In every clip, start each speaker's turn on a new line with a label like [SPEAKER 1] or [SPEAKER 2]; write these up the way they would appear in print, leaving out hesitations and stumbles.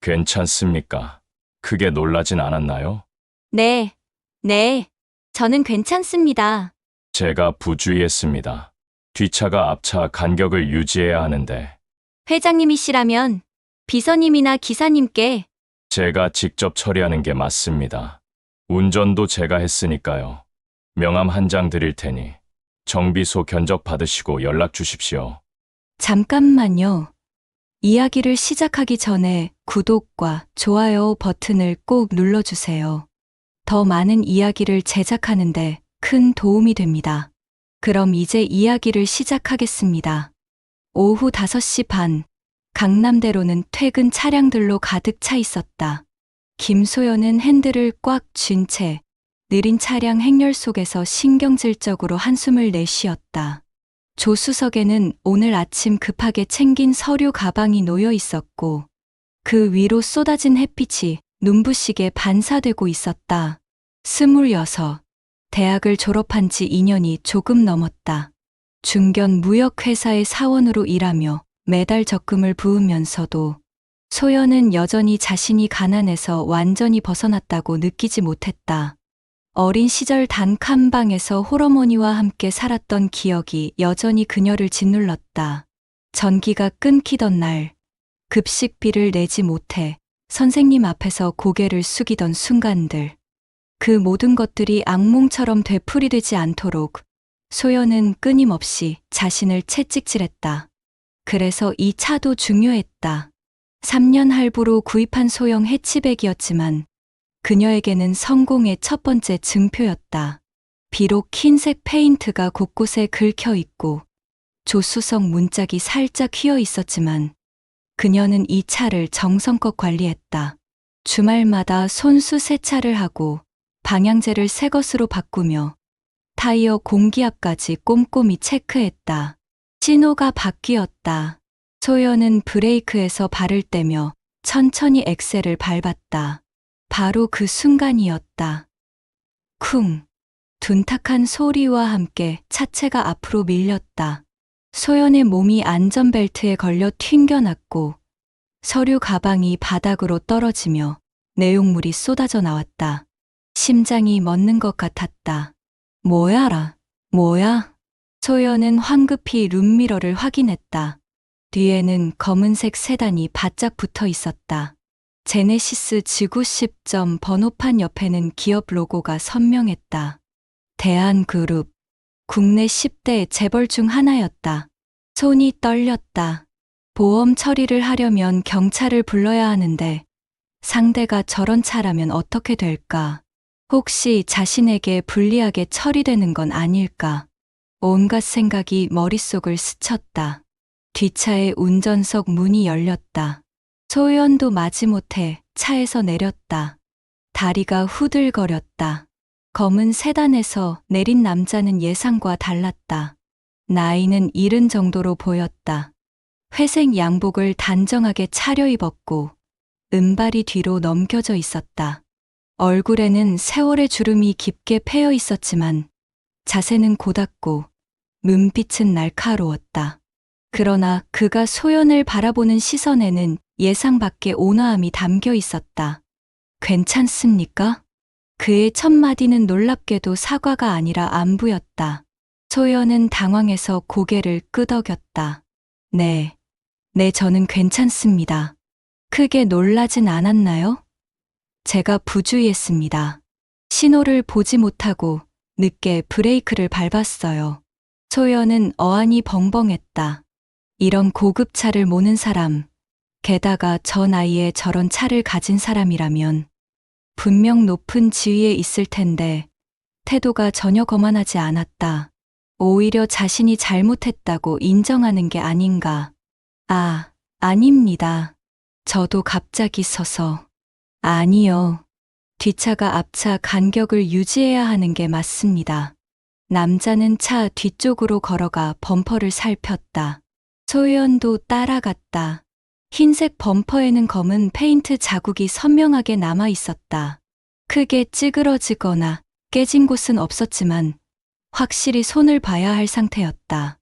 [SPEAKER 1] 괜찮습니까? 크게 놀라진 않았나요?
[SPEAKER 2] 네, 네. 저는 괜찮습니다.
[SPEAKER 1] 제가 부주의했습니다. 뒷차가 앞차 간격을 유지해야 하는데
[SPEAKER 2] 회장님이시라면 비서님이나 기사님께
[SPEAKER 1] 제가 직접 처리하는 게 맞습니다. 운전도 제가 했으니까요. 명함 한 장 드릴 테니 정비소 견적 받으시고 연락 주십시오.
[SPEAKER 2] 잠깐만요. 이야기를 시작하기 전에 구독과 좋아요 버튼을 꼭 눌러주세요. 더 많은 이야기를 제작하는데 큰 도움이 됩니다. 그럼 이제 이야기를 시작하겠습니다. 오후 5시 반, 강남대로는 퇴근 차량들로 가득 차 있었다. 김소연은 핸들을 꽉 쥔 채 느린 차량 행렬 속에서 신경질적으로 한숨을 내쉬었다. 조수석에는 오늘 아침 급하게 챙긴 서류 가방이 놓여 있었고 그 위로 쏟아진 햇빛이 눈부시게 반사되고 있었다. 26. 대학을 졸업한 지 2년이 조금 넘었다. 중견 무역회사의 사원으로 일하며 매달 적금을 부으면서도 소연은 여전히 자신이 가난해서 완전히 벗어났다고 느끼지 못했다. 어린 시절 단 한 방에서 홀어머니와 함께 살았던 기억이 여전히 그녀를 짓눌렀다. 전기가 끊기던 날, 급식비를 내지 못해 선생님 앞에서 고개를 숙이던 순간들. 그 모든 것들이 악몽처럼 되풀이되지 않도록 소연은 끊임없이 자신을 채찍질했다. 그래서 이 차도 중요했다. 3년 할부로 구입한 소형 해치백이었지만 그녀에게는 성공의 첫 번째 증표였다. 비록 흰색 페인트가 곳곳에 긁혀 있고 조수석 문짝이 살짝 휘어 있었지만 그녀는 이 차를 정성껏 관리했다. 주말마다 손수 세차를 하고 방향제를 새 것으로 바꾸며 타이어 공기압까지 꼼꼼히 체크했다. 신호가 바뀌었다. 소연은 브레이크에서 발을 떼며 천천히 엑셀을 밟았다. 바로 그 순간이었다. 쿵! 둔탁한 소리와 함께 차체가 앞으로 밀렸다. 소연의 몸이 안전벨트에 걸려 튕겨났고 서류 가방이 바닥으로 떨어지며 내용물이 쏟아져 나왔다. 심장이 멎는 것 같았다. 뭐야라, 뭐야? 소연은 황급히 룸미러를 확인했다. 뒤에는 검은색 세단이 바짝 붙어 있었다. 제네시스 지구 10점 번호판 옆에는 기업 로고가 선명했다. 대한그룹, 국내 10대 재벌 중 하나였다. 손이 떨렸다. 보험 처리를 하려면 경찰을 불러야 하는데 상대가 저런 차라면 어떻게 될까? 혹시 자신에게 불리하게 처리되는 건 아닐까? 온갖 생각이 머릿속을 스쳤다. 뒷차의 운전석 문이 열렸다. 소연도 마지못해 차에서 내렸다. 다리가 후들거렸다. 검은 세단에서 내린 남자는 예상과 달랐다. 나이는 70 정도로 보였다. 회색 양복을 단정하게 차려입었고 은발이 뒤로 넘겨져 있었다. 얼굴에는 세월의 주름이 깊게 패여 있었지만 자세는 고닫고 눈빛은 날카로웠다. 그러나 그가 소연을 바라보는 시선에는 예상 밖의 온화함이 담겨 있었다. 괜찮습니까? 그의 첫 마디는 놀랍게도 사과가 아니라 안부였다. 소연은 당황해서 고개를 끄덕였다. 네, 저는 괜찮습니다. 크게 놀라진 않았나요? 제가 부주의했습니다. 신호를 보지 못하고 늦게 브레이크를 밟았어요. 소연은 어안이 벙벙했다. 이런 고급 차를 모는 사람, 게다가 저 나이에 저런 차를 가진 사람이라면 분명 높은 지위에 있을 텐데 태도가 전혀 거만하지 않았다. 오히려 자신이 잘못했다고 인정하는 게 아닌가. 아, 아닙니다. 저도 갑자기 서서. 아니요. 뒷차가 앞차 간격을 유지해야 하는 게 맞습니다. 남자는 차 뒤쪽으로 걸어가 범퍼를 살폈다. 소연도 따라갔다. 흰색 범퍼에는 검은 페인트 자국이 선명하게 남아 있었다. 크게 찌그러지거나 깨진 곳은 없었지만 확실히 손을 봐야 할 상태였다.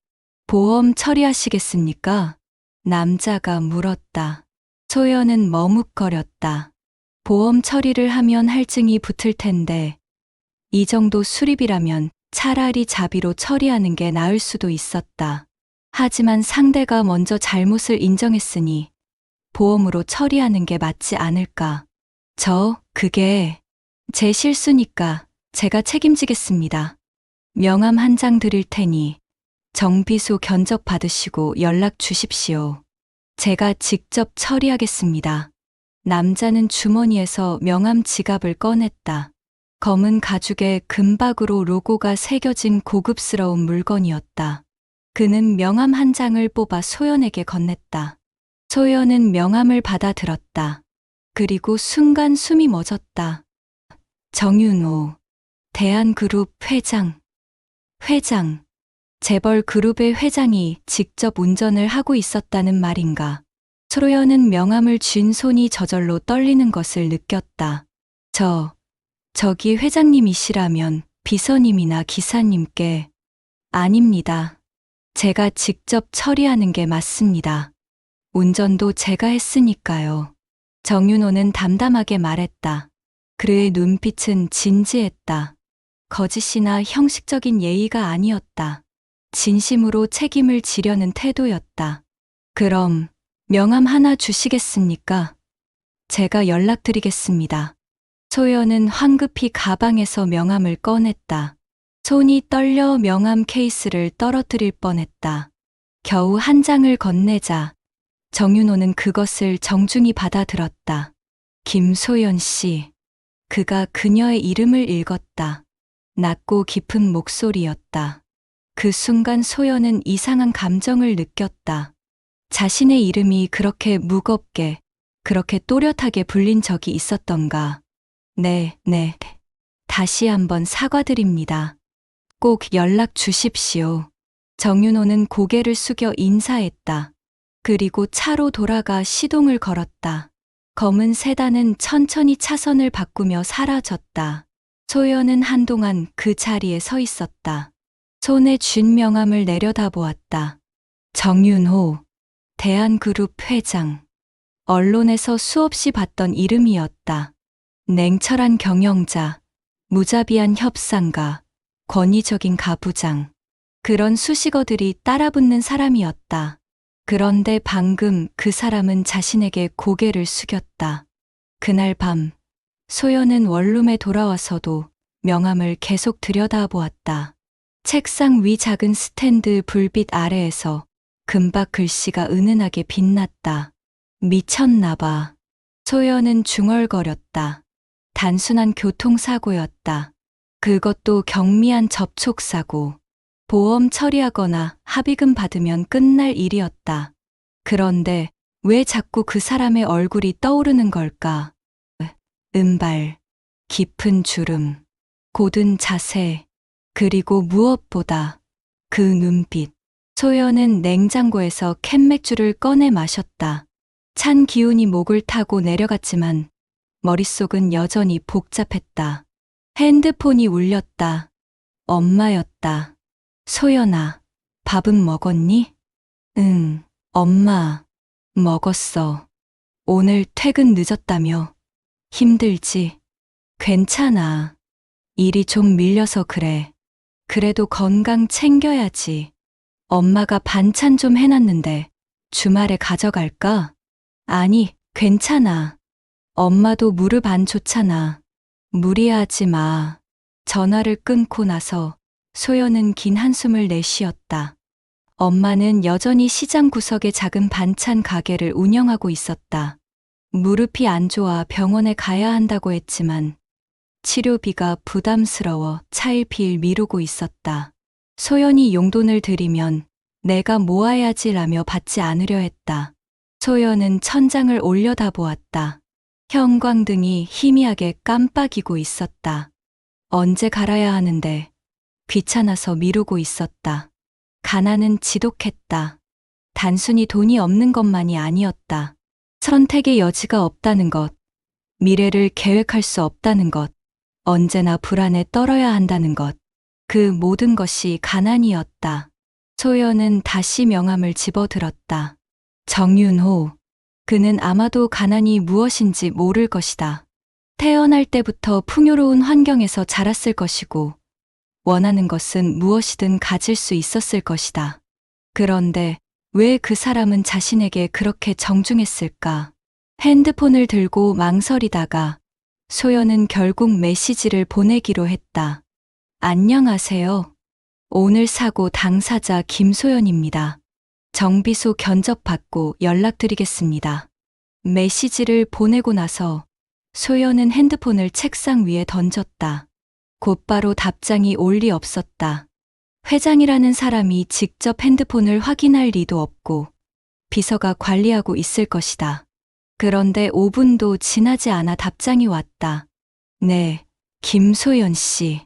[SPEAKER 2] 보험 처리하시겠습니까? 남자가 물었다. 소연은 머뭇거렸다. 보험 처리를 하면 할증이 붙을 텐데 이 정도 수리비라면 차라리 자비로 처리하는 게 나을 수도 있었다. 하지만 상대가 먼저 잘못을 인정했으니 보험으로 처리하는 게 맞지 않을까. 그게 제 실수니까 제가 책임지겠습니다. 명함 한 장 드릴 테니 정비소 견적 받으시고 연락 주십시오. 제가 직접 처리하겠습니다. 남자는 주머니에서 명함 지갑을 꺼냈다. 검은 가죽에 금박으로 로고가 새겨진 고급스러운 물건이었다. 그는 명함 한 장을 뽑아 소연에게 건넸다. 소연은 명함을 받아들었다. 그리고 순간 숨이 멎었다. 정윤호, 대한그룹 회장. 재벌 그룹의 회장이 직접 운전을 하고 있었다는 말인가. 소연은 명함을 쥔 손이 저절로 떨리는 것을 느꼈다. 저기 회장님이시라면 비서님이나 기사님께. 아닙니다. 제가 직접 처리하는 게 맞습니다. 운전도 제가 했으니까요. 정윤호는 담담하게 말했다. 그의 눈빛은 진지했다. 거짓이나 형식적인 예의가 아니었다. 진심으로 책임을 지려는 태도였다. 그럼 명함 하나 주시겠습니까? 제가 연락드리겠습니다. 소연은 황급히 가방에서 명함을 꺼냈다. 손이 떨려 명함 케이스를 떨어뜨릴 뻔했다. 겨우 한 장을 건네자 정윤호는 그것을 정중히 받아들었다. 김소연 씨. 그가 그녀의 이름을 읽었다. 낮고 깊은 목소리였다. 그 순간 소연은 이상한 감정을 느꼈다. 자신의 이름이 그렇게 무겁게, 그렇게 또렷하게 불린 적이 있었던가. 네. 다시 한번 사과드립니다. 꼭 연락 주십시오. 정윤호는 고개를 숙여 인사했다. 그리고 차로 돌아가 시동을 걸었다. 검은 세단은 천천히 차선을 바꾸며 사라졌다. 소연은 한동안 그 자리에 서 있었다. 손에 쥔 명함을 내려다보았다. 정윤호, 대한그룹 회장. 언론에서 수없이 봤던 이름이었다. 냉철한 경영자, 무자비한 협상가, 권위적인 가부장. 그런 수식어들이 따라붙는 사람이었다. 그런데 방금 그 사람은 자신에게 고개를 숙였다. 그날 밤, 소연은 원룸에 돌아와서도 명함을 계속 들여다보았다. 책상 위 작은 스탠드 불빛 아래에서 금박 글씨가 은은하게 빛났다. 미쳤나 봐. 소연은 중얼거렸다. 단순한 교통사고였다. 그것도 경미한 접촉사고. 보험 처리하거나 합의금 받으면 끝날 일이었다. 그런데 왜 자꾸 그 사람의 얼굴이 떠오르는 걸까? 은발, 깊은 주름, 고든 자세, 그리고 무엇보다 그 눈빛. 소연은 냉장고에서 캔맥주를 꺼내 마셨다. 찬 기운이 목을 타고 내려갔지만 머릿속은 여전히 복잡했다. 핸드폰이 울렸다. 엄마였다. 소연아, 밥은 먹었니? 응, 엄마, 먹었어. 오늘 퇴근 늦었다며. 힘들지? 괜찮아. 일이 좀 밀려서 그래. 그래도 건강 챙겨야지. 엄마가 반찬 좀 해놨는데 주말에 가져갈까? 아니, 괜찮아. 엄마도 무릎 안 좋잖아. 무리하지 마. 전화를 끊고 나서 소연은 긴 한숨을 내쉬었다. 엄마는 여전히 시장 구석의 작은 반찬 가게를 운영하고 있었다. 무릎이 안 좋아 병원에 가야 한다고 했지만 치료비가 부담스러워 차일피일 미루고 있었다. 소연이 용돈을 드리면 내가 모아야지라며 받지 않으려 했다. 소연은 천장을 올려다보았다. 형광등이 희미하게 깜빡이고 있었다. 언제 갈아야 하는데 귀찮아서 미루고 있었다. 가난은 지독했다. 단순히 돈이 없는 것만이 아니었다. 선택의 여지가 없다는 것, 미래를 계획할 수 없다는 것, 언제나 불안에 떨어야 한다는 것, 그 모든 것이 가난이었다. 소연은 다시 명함을 집어들었다. 정윤호, 그는 아마도 가난이 무엇인지 모를 것이다. 태어날 때부터 풍요로운 환경에서 자랐을 것이고, 원하는 것은 무엇이든 가질 수 있었을 것이다. 그런데 왜 그 사람은 자신에게 그렇게 정중했을까? 핸드폰을 들고 망설이다가 소연은 결국 메시지를 보내기로 했다. 안녕하세요. 오늘 사고 당사자 김소연입니다. 정비소 견적받고 연락드리겠습니다. 메시지를 보내고 나서 소연은 핸드폰을 책상 위에 던졌다. 곧바로 답장이 올 리 없었다. 회장이라는 사람이 직접 핸드폰을 확인할 리도 없고 비서가 관리하고 있을 것이다. 그런데 5분도 지나지 않아 답장이 왔다. 네, 김소연 씨.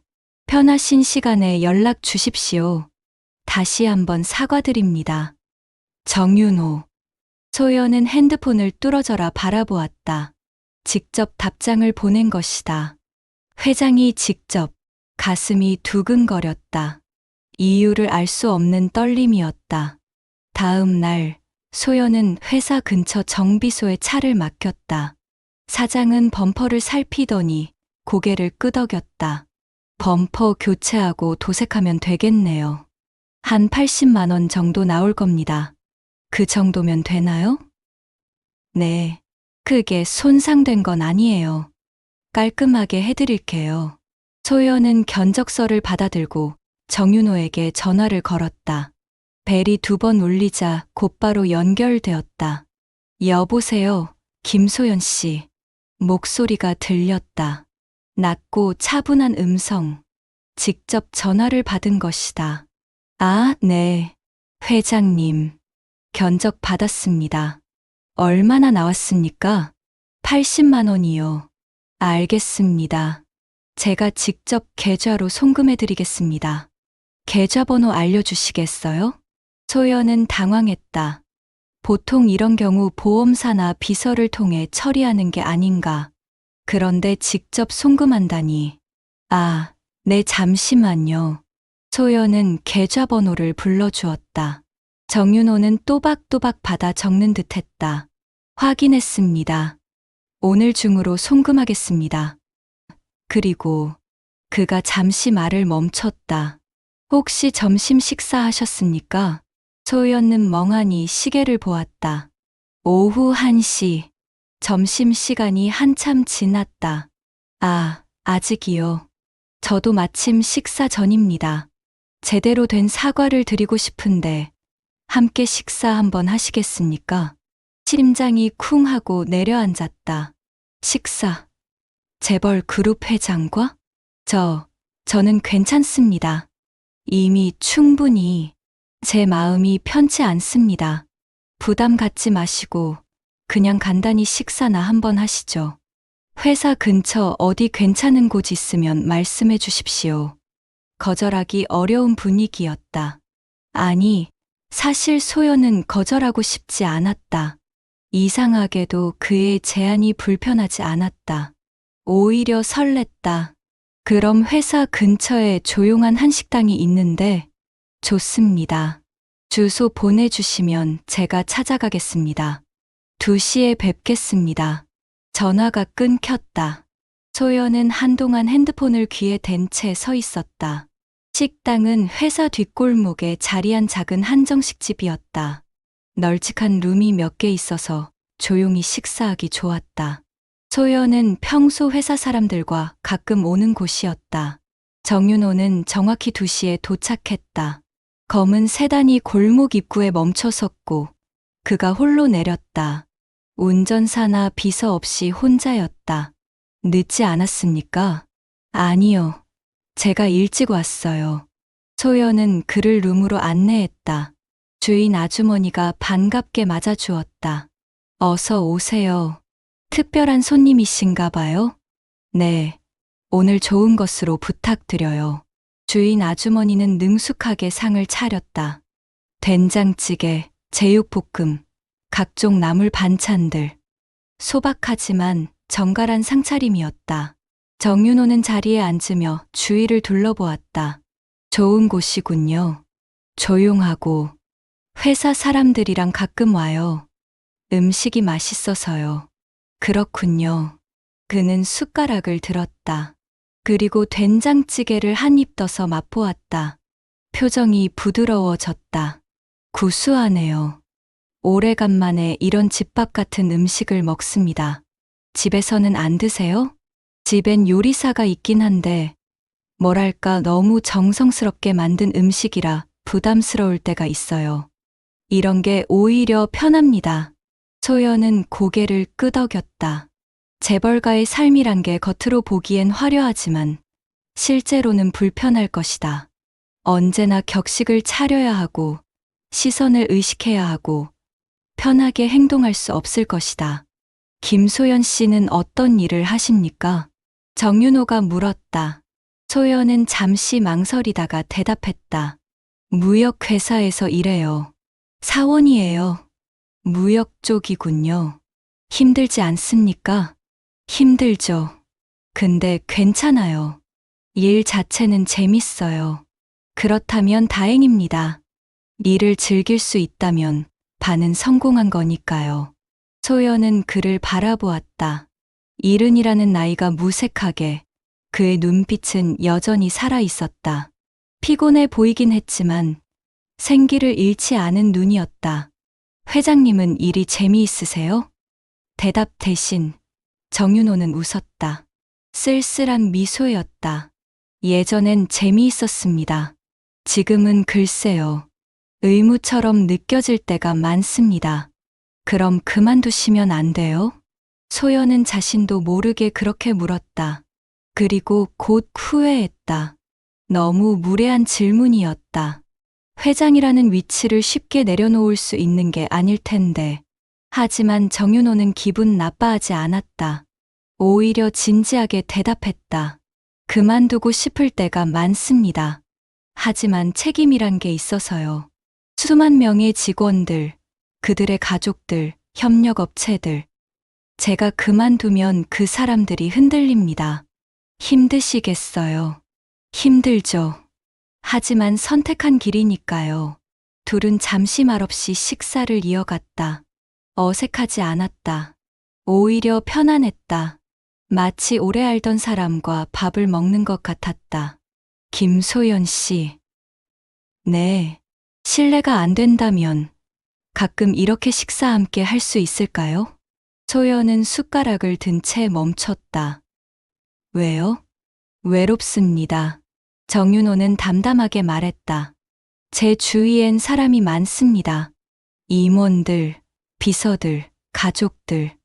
[SPEAKER 2] 편하신 시간에 연락 주십시오. 다시 한번 사과드립니다. 정윤호. 소연은 핸드폰을 뚫어져라 바라보았다. 직접 답장을 보낸 것이다. 회장이 직접. 가슴이 두근거렸다. 이유를 알 수 없는 떨림이었다. 다음 날 소연은 회사 근처 정비소에 차를 맡겼다. 사장은 범퍼를 살피더니 고개를 끄덕였다. 범퍼 교체하고 도색하면 되겠네요. 한 80만 원 정도 나올 겁니다. 그 정도면 되나요? 네. 크게 손상된 건 아니에요. 깔끔하게 해드릴게요. 소연은 견적서를 받아들고 정윤호에게 전화를 걸었다. 벨이 2번 울리자 곧바로 연결되었다. 여보세요, 김소연 씨. 목소리가 들렸다. 낮고 차분한 음성. 직접 전화를 받은 것이다. 아, 네. 회장님. 견적 받았습니다. 얼마나 나왔습니까? 80만 원이요. 알겠습니다. 제가 직접 계좌로 송금해 드리겠습니다. 계좌번호 알려주시겠어요? 소연은 당황했다. 보통 이런 경우 보험사나 비서를 통해 처리하는 게 아닌가. 그런데 직접 송금한다니. 아, 네, 잠시만요. 소연은 계좌번호를 불러주었다. 정윤호는 또박또박 받아 적는 듯 했다. 확인했습니다. 오늘 중으로 송금하겠습니다. 그리고 그가 잠시 말을 멈췄다. 혹시 점심 식사하셨습니까? 소연은 멍하니 시계를 보았다. 오후 1시. 점심시간이 한참 지났다. 아, 아직이요. 저도 마침 식사 전입니다. 제대로 된 사과를 드리고 싶은데 함께 식사 한번 하시겠습니까? 심장이 쿵 하고 내려앉았다. 식사. 재벌 그룹 회장과? 저는 괜찮습니다. 이미 충분히 제 마음이 편치 않습니다. 부담 갖지 마시고 그냥 간단히 식사나 한번 하시죠. 회사 근처 어디 괜찮은 곳 있으면 말씀해 주십시오. 거절하기 어려운 분위기였다. 아니, 사실 소연은 거절하고 싶지 않았다. 이상하게도 그의 제안이 불편하지 않았다. 오히려 설렜다. 그럼 회사 근처에 조용한 한식당이 있는데 좋습니다. 주소 보내주시면 제가 찾아가겠습니다. 2시에 뵙겠습니다. 전화가 끊겼다. 소연은 한동안 핸드폰을 귀에 댄 채 서 있었다. 식당은 회사 뒷골목에 자리한 작은 한정식집이었다. 널찍한 룸이 몇 개 있어서 조용히 식사하기 좋았다. 소연은 평소 회사 사람들과 가끔 오는 곳이었다. 정윤호는 정확히 2시에 도착했다. 검은 세단이 골목 입구에 멈춰섰고 그가 홀로 내렸다. 운전사나 비서 없이 혼자였다. 늦지 않았습니까? 아니요. 제가 일찍 왔어요. 소연은 그를 룸으로 안내했다. 주인 아주머니가 반갑게 맞아주었다. 어서 오세요. 특별한 손님이신가 봐요? 네. 오늘 좋은 것으로 부탁드려요. 주인 아주머니는 능숙하게 상을 차렸다. 된장찌개, 제육볶음, 각종 나물 반찬들. 소박하지만 정갈한 상차림이었다. 정윤호는 자리에 앉으며 주위를 둘러보았다. 좋은 곳이군요. 조용하고 회사 사람들이랑 가끔 와요. 음식이 맛있어서요. 그렇군요. 그는 숟가락을 들었다. 그리고 된장찌개를 한 입 떠서 맛보았다. 표정이 부드러워졌다. 구수하네요. 오래간만에 이런 집밥 같은 음식을 먹습니다. 집에서는 안 드세요? 집엔 요리사가 있긴 한데, 뭐랄까 너무 정성스럽게 만든 음식이라 부담스러울 때가 있어요. 이런 게 오히려 편합니다. 소연은 고개를 끄덕였다. 재벌가의 삶이란 게 겉으로 보기엔 화려하지만 실제로는 불편할 것이다. 언제나 격식을 차려야 하고 시선을 의식해야 하고 편하게 행동할 수 없을 것이다. 김소연 씨는 어떤 일을 하십니까? 정윤호가 물었다. 소연은 잠시 망설이다가 대답했다. 무역회사에서 일해요. 사원이에요. 무역 쪽이군요. 힘들지 않습니까? 힘들죠. 근데 괜찮아요. 일 자체는 재밌어요. 그렇다면 다행입니다. 일을 즐길 수 있다면 반은 성공한 거니까요. 소연은 그를 바라보았다. 70이라는 나이가 무색하게 그의 눈빛은 여전히 살아 있었다. 피곤해 보이긴 했지만 생기를 잃지 않은 눈이었다. 회장님은 일이 재미있으세요? 대답 대신 정윤호는 웃었다. 쓸쓸한 미소였다. 예전엔 재미있었습니다. 지금은 글쎄요. 의무처럼 느껴질 때가 많습니다. 그럼 그만두시면 안 돼요? 소연은 자신도 모르게 그렇게 물었다. 그리고 곧 후회했다. 너무 무례한 질문이었다. 회장이라는 위치를 쉽게 내려놓을 수 있는 게 아닐 텐데. 하지만 정윤호는 기분 나빠하지 않았다. 오히려 진지하게 대답했다. 그만두고 싶을 때가 많습니다. 하지만 책임이란 게 있어서요. 수만 명의 직원들, 그들의 가족들, 협력업체들. 제가 그만두면 그 사람들이 흔들립니다. 힘드시겠어요? 힘들죠. 하지만 선택한 길이니까요. 둘은 잠시 말없이 식사를 이어갔다. 어색하지 않았다. 오히려 편안했다. 마치 오래 알던 사람과 밥을 먹는 것 같았다. 김소연 씨. 네. 실례가 안 된다면 가끔 이렇게 식사 함께 할 수 있을까요? 소연은 숟가락을 든 채 멈췄다. 왜요? 외롭습니다. 정윤호는 담담하게 말했다. 제 주위엔 사람이 많습니다. 임원들, 비서들, 가족들.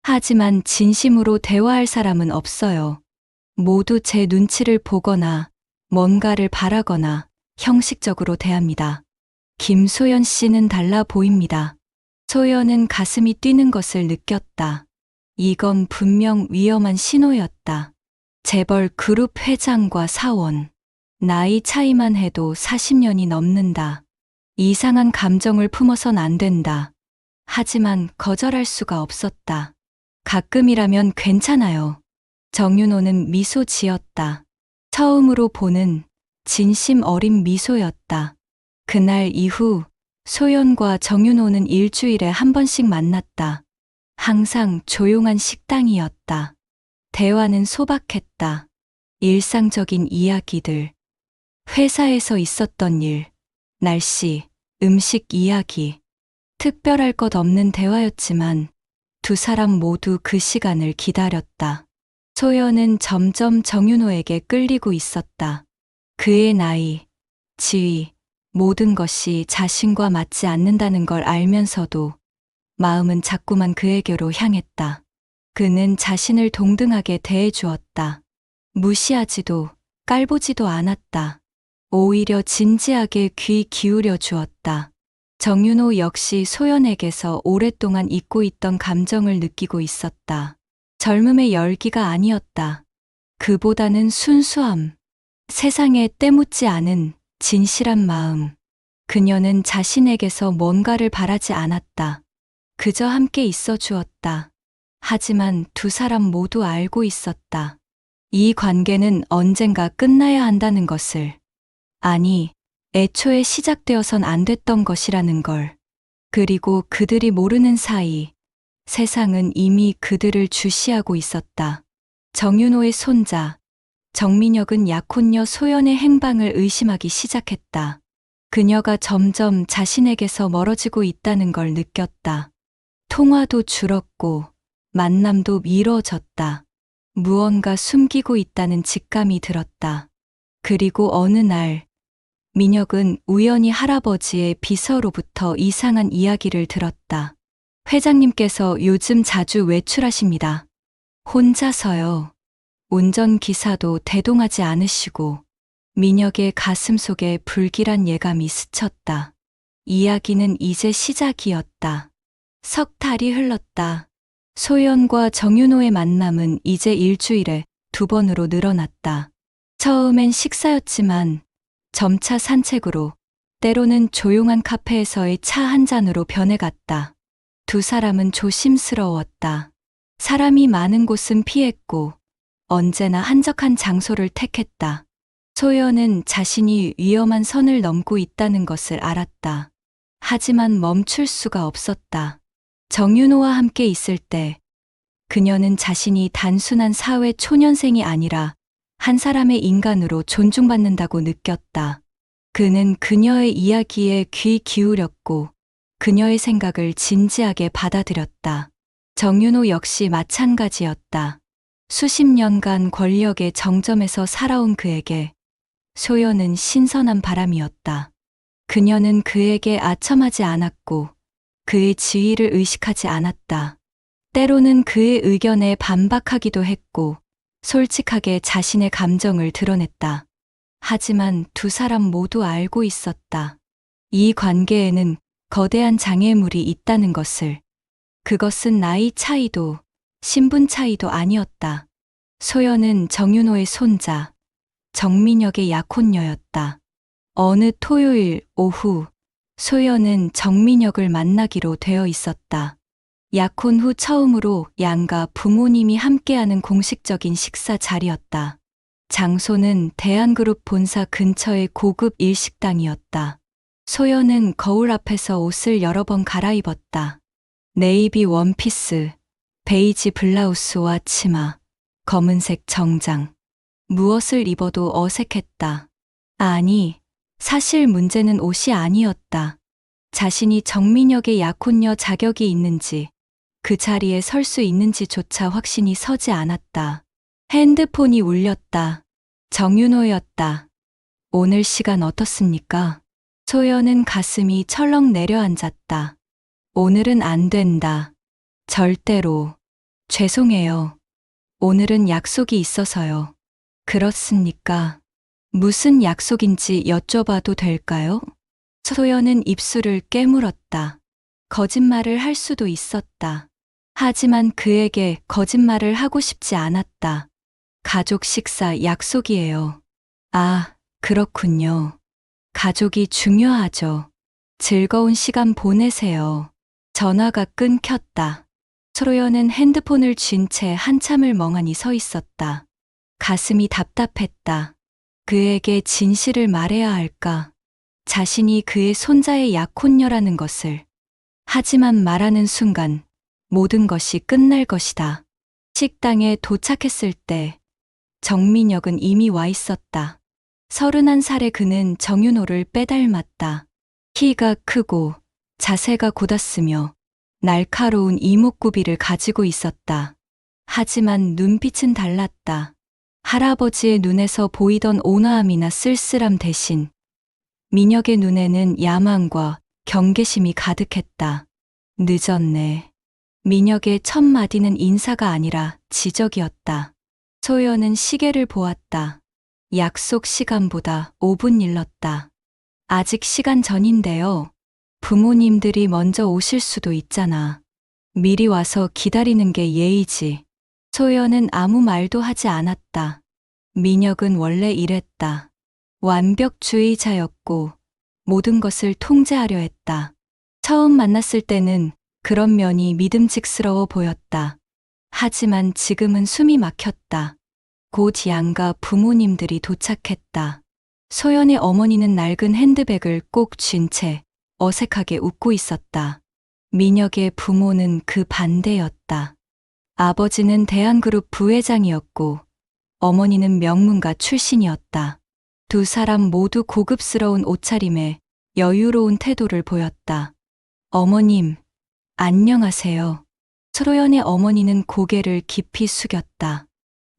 [SPEAKER 2] 하지만 진심으로 대화할 사람은 없어요. 모두 제 눈치를 보거나 뭔가를 바라거나 형식적으로 대합니다. 김소연 씨는 달라 보입니다. 소연은 가슴이 뛰는 것을 느꼈다. 이건 분명 위험한 신호였다. 재벌 그룹 회장과 사원. 나이 차이만 해도 40년이 넘는다. 이상한 감정을 품어선 안 된다. 하지만 거절할 수가 없었다. 가끔이라면 괜찮아요. 정윤호는 미소 지었다. 처음으로 보는 진심 어린 미소였다. 그날 이후 소연과 정윤호는 일주일에 한 번씩 만났다. 항상 조용한 식당이었다. 대화는 소박했다. 일상적인 이야기들. 회사에서 있었던 일, 날씨, 음식 이야기. 특별할 것 없는 대화였지만 두 사람 모두 그 시간을 기다렸다. 소연은 점점 정윤호에게 끌리고 있었다. 그의 나이, 지위, 모든 것이 자신과 맞지 않는다는 걸 알면서도 마음은 자꾸만 그에게로 향했다. 그는 자신을 동등하게 대해주었다. 무시하지도 깔보지도 않았다. 오히려 진지하게 귀 기울여 주었다. 정윤호 역시 소연에게서 오랫동안 잊고 있던 감정을 느끼고 있었다. 젊음의 열기가 아니었다. 그보다는 순수함, 세상에 때묻지 않은 진실한 마음. 그녀는 자신에게서 뭔가를 바라지 않았다. 그저 함께 있어 주었다. 하지만 두 사람 모두 알고 있었다. 이 관계는 언젠가 끝나야 한다는 것을. 아니, 애초에 시작되어선 안 됐던 것이라는 걸. 그리고 그들이 모르는 사이 세상은 이미 그들을 주시하고 있었다. 정윤호의 손자, 정민혁은 약혼녀 소연의 행방을 의심하기 시작했다. 그녀가 점점 자신에게서 멀어지고 있다는 걸 느꼈다. 통화도 줄었고 만남도 미뤄졌다. 무언가 숨기고 있다는 직감이 들었다. 그리고 어느 날 민혁은 우연히 할아버지의 비서로부터 이상한 이야기를 들었다. 회장님께서 요즘 자주 외출하십니다. 혼자서요. 운전기사도 대동하지 않으시고 민혁의 가슴 속에 불길한 예감이 스쳤다. 이야기는 이제 시작이었다. 석 달이 흘렀다. 소연과 정윤호의 만남은 이제 일주일에 2번으로 늘어났다. 처음엔 식사였지만 점차 산책으로, 때로는 조용한 카페에서의 차 한 잔으로 변해갔다. 두 사람은 조심스러웠다. 사람이 많은 곳은 피했고 언제나 한적한 장소를 택했다. 소연은 자신이 위험한 선을 넘고 있다는 것을 알았다. 하지만 멈출 수가 없었다. 정윤호와 함께 있을 때 그녀는 자신이 단순한 사회 초년생이 아니라 한 사람의 인간으로 존중받는다고 느꼈다. 그는 그녀의 이야기에 귀 기울였고 그녀의 생각을 진지하게 받아들였다. 정윤호 역시 마찬가지였다. 수십 년간 권력의 정점에서 살아온 그에게 소연은 신선한 바람이었다. 그녀는 그에게 아첨하지 않았고 그의 지위를 의식하지 않았다. 때로는 그의 의견에 반박하기도 했고 솔직하게 자신의 감정을 드러냈다. 하지만 두 사람 모두 알고 있었다. 이 관계에는 거대한 장애물이 있다는 것을. 그것은 나이 차이도 신분 차이도 아니었다. 소연은 정윤호의 손자, 정민혁의 약혼녀였다. 어느 토요일 오후 소연은 정민혁을 만나기로 되어 있었다. 약혼 후 처음으로 양가 부모님이 함께하는 공식적인 식사 자리였다. 장소는 대한그룹 본사 근처의 고급 일식당이었다. 소연은 거울 앞에서 옷을 여러 번 갈아입었다. 네이비 원피스, 베이지 블라우스와 치마, 검은색 정장. 무엇을 입어도 어색했다. 아니, 사실 문제는 옷이 아니었다. 자신이 정민혁의 약혼녀 자격이 있는지, 그 자리에 설 수 있는지조차 확신이 서지 않았다. 핸드폰이 울렸다. 정윤호였다. 오늘 시간 어떻습니까? 소연은 가슴이 철렁 내려앉았다. 오늘은 안 된다. 절대로. 죄송해요. 오늘은 약속이 있어서요. 그렇습니까? 무슨 약속인지 여쭤봐도 될까요? 소연은 입술을 깨물었다. 거짓말을 할 수도 있었다. 하지만 그에게 거짓말을 하고 싶지 않았다. 가족 식사 약속이에요. 아, 그렇군요. 가족이 중요하죠. 즐거운 시간 보내세요. 전화가 끊겼다. 소연은 핸드폰을 쥔 채 한참을 멍하니 서 있었다. 가슴이 답답했다. 그에게 진실을 말해야 할까? 자신이 그의 손자의 약혼녀라는 것을. 하지만 말하는 순간 모든 것이 끝날 것이다. 식당에 도착했을 때 정민혁은 이미 와 있었다. 31살의 그는 정윤호를 빼닮았다. 키가 크고 자세가 곧았으며 날카로운 이목구비를 가지고 있었다. 하지만 눈빛은 달랐다. 할아버지의 눈에서 보이던 온화함이나 쓸쓸함 대신 민혁의 눈에는 야망과 경계심이 가득했다. 늦었네. 민혁의 첫 마디는 인사가 아니라 지적이었다. 소연은 시계를 보았다. 약속 시간보다 5분 일렀다. 아직 시간 전인데요. 부모님들이 먼저 오실 수도 있잖아. 미리 와서 기다리는 게 예의지. 소연은 아무 말도 하지 않았다. 민혁은 원래 이랬다. 완벽주의자였고 모든 것을 통제하려 했다. 처음 만났을 때는 그런 면이 믿음직스러워 보였다. 하지만 지금은 숨이 막혔다. 곧 양가 부모님들이 도착했다. 소연의 어머니는 낡은 핸드백을 꼭 쥔 채 어색하게 웃고 있었다. 민혁의 부모는 그 반대였다. 아버지는 대한그룹 부회장이었고 어머니는 명문가 출신이었다. 두 사람 모두 고급스러운 옷차림에 여유로운 태도를 보였다. 어머님, 안녕하세요. 소연의 어머니는 고개를 깊이 숙였다.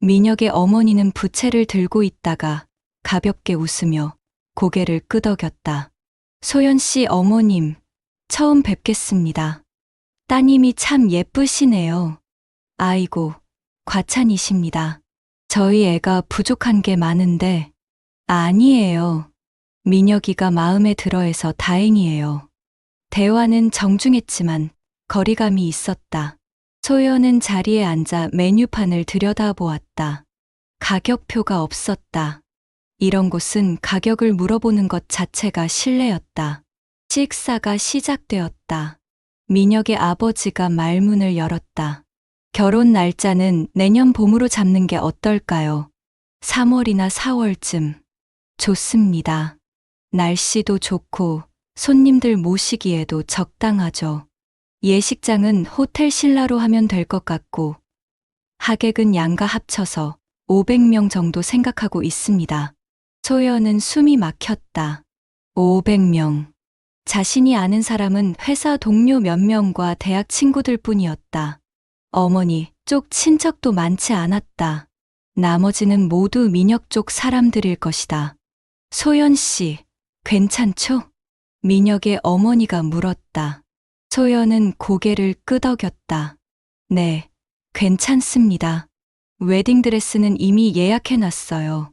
[SPEAKER 2] 민혁의 어머니는 부채를 들고 있다가 가볍게 웃으며 고개를 끄덕였다. 소연 씨 어머님, 처음 뵙겠습니다. 따님이 참 예쁘시네요. 아이고, 과찬이십니다. 저희 애가 부족한 게 많은데, 아니에요. 민혁이가 마음에 들어해서 다행이에요. 대화는 정중했지만 거리감이 있었다. 소연은 자리에 앉아 메뉴판을 들여다보았다. 가격표가 없었다. 이런 곳은 가격을 물어보는 것 자체가 실례였다. 식사가 시작되었다. 민혁의 아버지가 말문을 열었다. 결혼 날짜는 내년 봄으로 잡는 게 어떨까요? 3월이나 4월쯤. 좋습니다. 날씨도 좋고 손님들 모시기에도 적당하죠. 예식장은 호텔 신라로 하면 될 것 같고 하객은 양가 합쳐서 500명 정도 생각하고 있습니다. 소연은 숨이 막혔다. 500명. 자신이 아는 사람은 회사 동료 몇 명과 대학 친구들 뿐이었다. 어머니 쪽 친척도 많지 않았다. 나머지는 모두 민혁 쪽 사람들일 것이다. 소연 씨, 괜찮죠? 민혁의 어머니가 물었다. 소연은 고개를 끄덕였다. 네, 괜찮습니다. 웨딩드레스는 이미 예약해놨어요.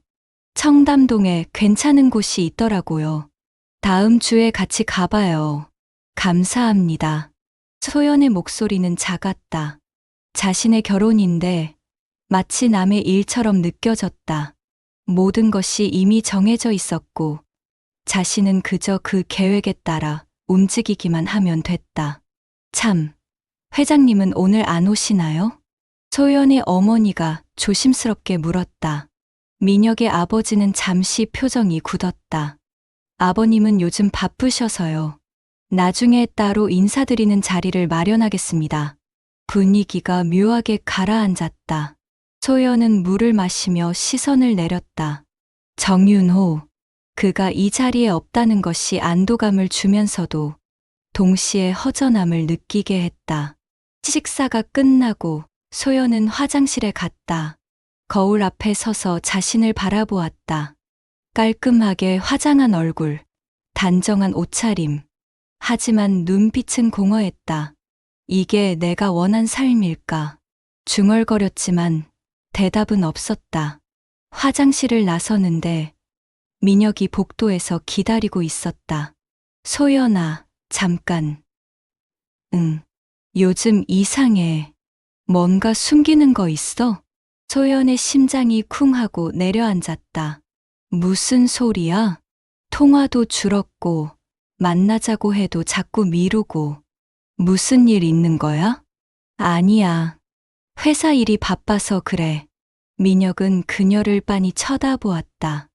[SPEAKER 2] 청담동에 괜찮은 곳이 있더라고요. 다음 주에 같이 가봐요. 감사합니다. 소연의 목소리는 작았다. 자신의 결혼인데 마치 남의 일처럼 느껴졌다. 모든 것이 이미 정해져 있었고 자신은 그저 그 계획에 따라 움직이기만 하면 됐다. 참, 회장님은 오늘 안 오시나요? 소연의 어머니가 조심스럽게 물었다. 민혁의 아버지는 잠시 표정이 굳었다. 아버님은 요즘 바쁘셔서요. 나중에 따로 인사드리는 자리를 마련하겠습니다. 분위기가 묘하게 가라앉았다. 소연은 물을 마시며 시선을 내렸다. 정윤호. 그가 이 자리에 없다는 것이 안도감을 주면서도 동시에 허전함을 느끼게 했다. 식사가 끝나고 소연은 화장실에 갔다. 거울 앞에 서서 자신을 바라보았다. 깔끔하게 화장한 얼굴, 단정한 옷차림. 하지만 눈빛은 공허했다. 이게 내가 원한 삶일까? 중얼거렸지만 대답은 없었다. 화장실을 나서는데 민혁이 복도에서 기다리고 있었다. 소연아, 잠깐. 응, 요즘 이상해. 뭔가 숨기는 거 있어? 소연의 심장이 쿵 하고 내려앉았다. 무슨 소리야? 통화도 줄었고, 만나자고 해도 자꾸 미루고. 무슨 일 있는 거야? 아니야. 회사 일이 바빠서 그래. 민혁은 그녀를 빤히 쳐다보았다.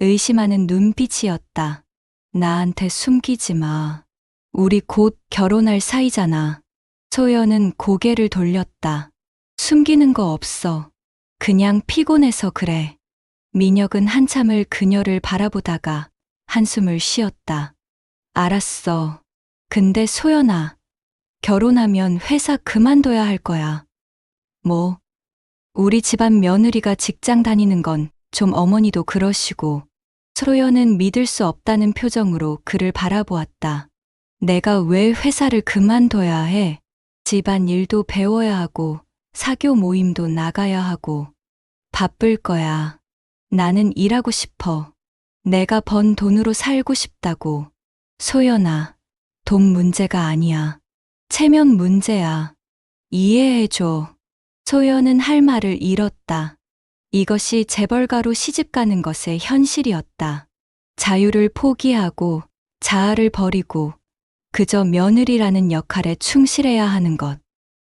[SPEAKER 2] 의심하는 눈빛이었다. 나한테 숨기지 마. 우리 곧 결혼할 사이잖아. 소연은 고개를 돌렸다. 숨기는 거 없어. 그냥 피곤해서 그래. 민혁은 한참을 그녀를 바라보다가 한숨을 쉬었다. 알았어. 근데 소연아, 결혼하면 회사 그만둬야 할 거야. 뭐? 우리 집안 며느리가 직장 다니는 건 좀 어머니도 그러시고. 소연은 믿을 수 없다는 표정으로 그를 바라보았다. 내가 왜 회사를 그만둬야 해? 집안 일도 배워야 하고 사교 모임도 나가야 하고 바쁠 거야. 나는 일하고 싶어. 내가 번 돈으로 살고 싶다고. 소연아, 돈 문제가 아니야. 체면 문제야. 이해해줘. 소연은 할 말을 잃었다. 이것이 재벌가로 시집가는 것의 현실이었다. 자유를 포기하고 자아를 버리고 그저 며느리라는 역할에 충실해야 하는 것.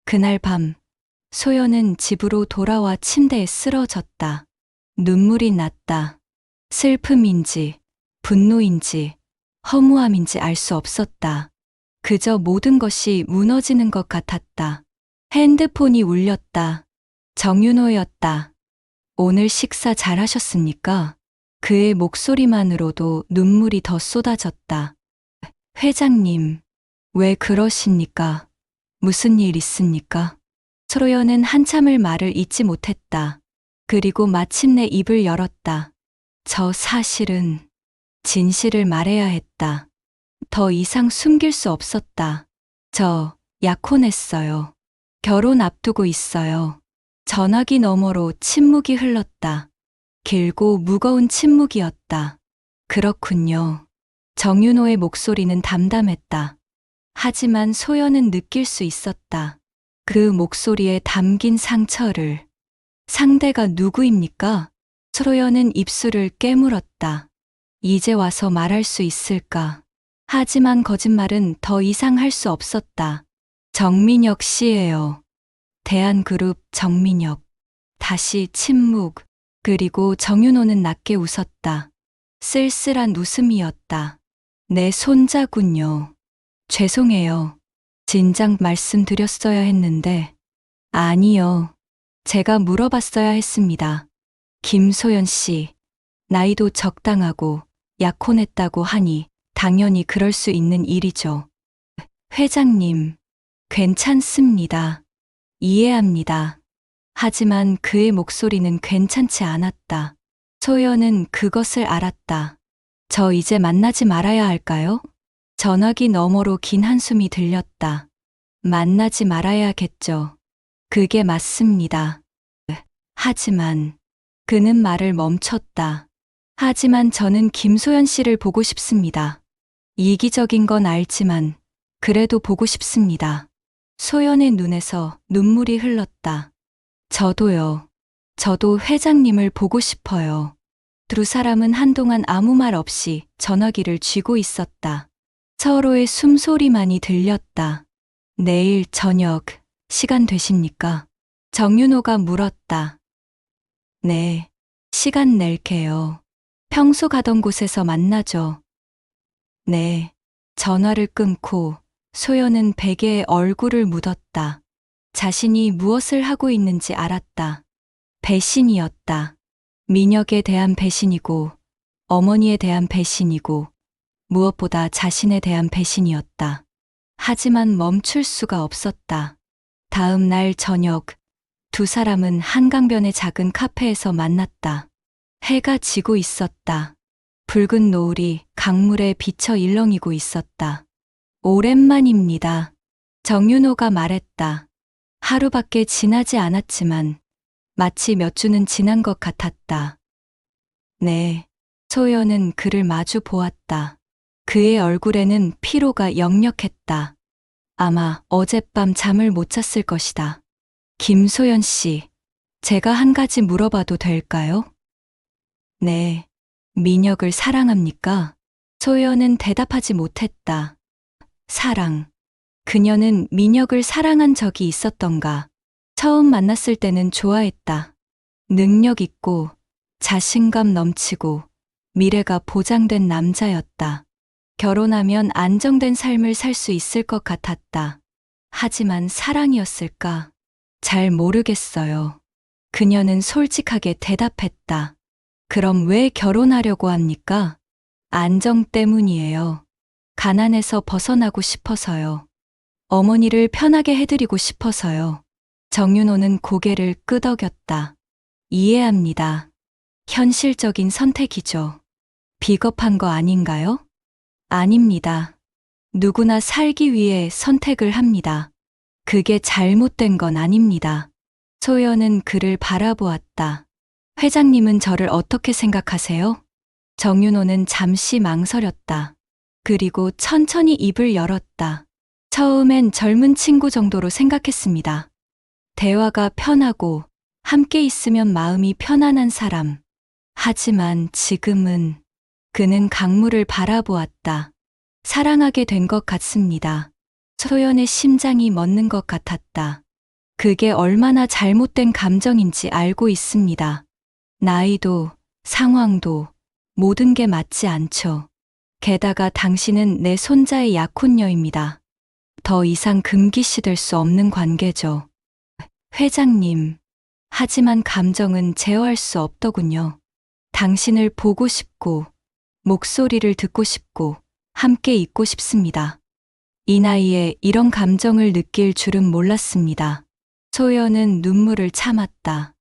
[SPEAKER 2] 그날 밤 소연은 집으로 돌아와 침대에 쓰러졌다. 눈물이 났다. 슬픔인지 분노인지 허무함인지 알 수 없었다. 그저 모든 것이 무너지는 것 같았다. 핸드폰이 울렸다. 정윤호였다. 오늘 식사 잘하셨습니까? 그의 목소리만으로도 눈물이 더 쏟아졌다. 회장님, 왜 그러십니까? 무슨 일 있습니까? 소연은 한참을 말을 잇지 못했다. 그리고 마침내 입을 열었다. 저 사실은 진실을 말해야 했다. 더 이상 숨길 수 없었다. 저 약혼했어요. 결혼 앞두고 있어요. 전화기 너머로 침묵이 흘렀다. 길고 무거운 침묵이었다. 그렇군요. 정윤호의 목소리는 담담했다. 하지만 소연은 느낄 수 있었다. 그 목소리에 담긴 상처를. 상대가 누구입니까? 소연은 입술을 깨물었다. 이제 와서 말할 수 있을까? 하지만 거짓말은 더 이상 할 수 없었다. 정민혁 씨예요. 대한그룹 정민혁. 다시 침묵. 그리고 정윤호는 낮게 웃었다. 쓸쓸한 웃음이었다. 내 손자군요. 죄송해요. 진작 말씀드렸어야 했는데. 아니요. 제가 물어봤어야 했습니다. 김소연 씨, 나이도 적당하고 약혼했다고 하니 당연히 그럴 수 있는 일이죠. 회장님, 괜찮습니다. 이해합니다. 하지만 그의 목소리는 괜찮지 않았다. 소연은 그것을 알았다. 저 이제 만나지 말아야 할까요? 전화기 너머로 긴 한숨이 들렸다. 만나지 말아야겠죠. 그게 맞습니다. 하지만 그는 말을 멈췄다. 하지만 저는 김소연 씨를 보고 싶습니다. 이기적인 건 알지만 그래도 보고 싶습니다. 소연의 눈에서 눈물이 흘렀다. 저도요. 저도 회장님을 보고 싶어요. 두 사람은 한동안 아무 말 없이 전화기를 쥐고 있었다. 서로의 숨소리만이 들렸다. 내일 저녁 시간 되십니까? 정윤호가 물었다. 네, 시간 낼게요. 평소 가던 곳에서 만나죠. 네. 전화를 끊고 소연은 베개에 얼굴을 묻었다. 자신이 무엇을 하고 있는지 알았다. 배신이었다. 민혁에 대한 배신이고 어머니에 대한 배신이고 무엇보다 자신에 대한 배신이었다. 하지만 멈출 수가 없었다. 다음 날 저녁 두 사람은 한강변의 작은 카페에서 만났다. 해가 지고 있었다. 붉은 노을이 강물에 비쳐 일렁이고 있었다. 오랜만입니다. 정윤호가 말했다. 하루밖에 지나지 않았지만 마치 몇 주는 지난 것 같았다. 네. 소연은 그를 마주 보았다. 그의 얼굴에는 피로가 역력했다. 아마 어젯밤 잠을 못 잤을 것이다. 김소연 씨, 제가 한 가지 물어봐도 될까요? 네. 민혁을 사랑합니까? 소연은 대답하지 못했다. 사랑. 그녀는 민혁을 사랑한 적이 있었던가? 처음 만났을 때는 좋아했다. 능력 있고 자신감 넘치고 미래가 보장된 남자였다. 결혼하면 안정된 삶을 살 수 있을 것 같았다. 하지만 사랑이었을까? 잘 모르겠어요. 그녀는 솔직하게 대답했다. 그럼 왜 결혼하려고 합니까? 안정 때문이에요. 가난에서 벗어나고 싶어서요. 어머니를 편하게 해드리고 싶어서요. 정윤호는 고개를 끄덕였다. 이해합니다. 현실적인 선택이죠. 비겁한 거 아닌가요? 아닙니다. 누구나 살기 위해 선택을 합니다. 그게 잘못된 건 아닙니다. 소연은 그를 바라보았다. 회장님은 저를 어떻게 생각하세요? 정윤호는 잠시 망설였다. 그리고 천천히 입을 열었다. 처음엔 젊은 친구 정도로 생각했습니다. 대화가 편하고 함께 있으면 마음이 편안한 사람. 하지만 지금은 그는 강물을 바라보았다. 사랑하게 된 것 같습니다. 소연의 심장이 멎는 것 같았다. 그게 얼마나 잘못된 감정인지 알고 있습니다. 나이도, 상황도, 모든 게 맞지 않죠. 게다가 당신은 내 손자의 약혼녀입니다. 더 이상 금기시될 수 없는 관계죠. 회장님, 하지만 감정은 제어할 수 없더군요. 당신을 보고 싶고, 목소리를 듣고 싶고, 함께 있고 싶습니다. 이 나이에 이런 감정을 느낄 줄은 몰랐습니다. 소연은 눈물을 참았다.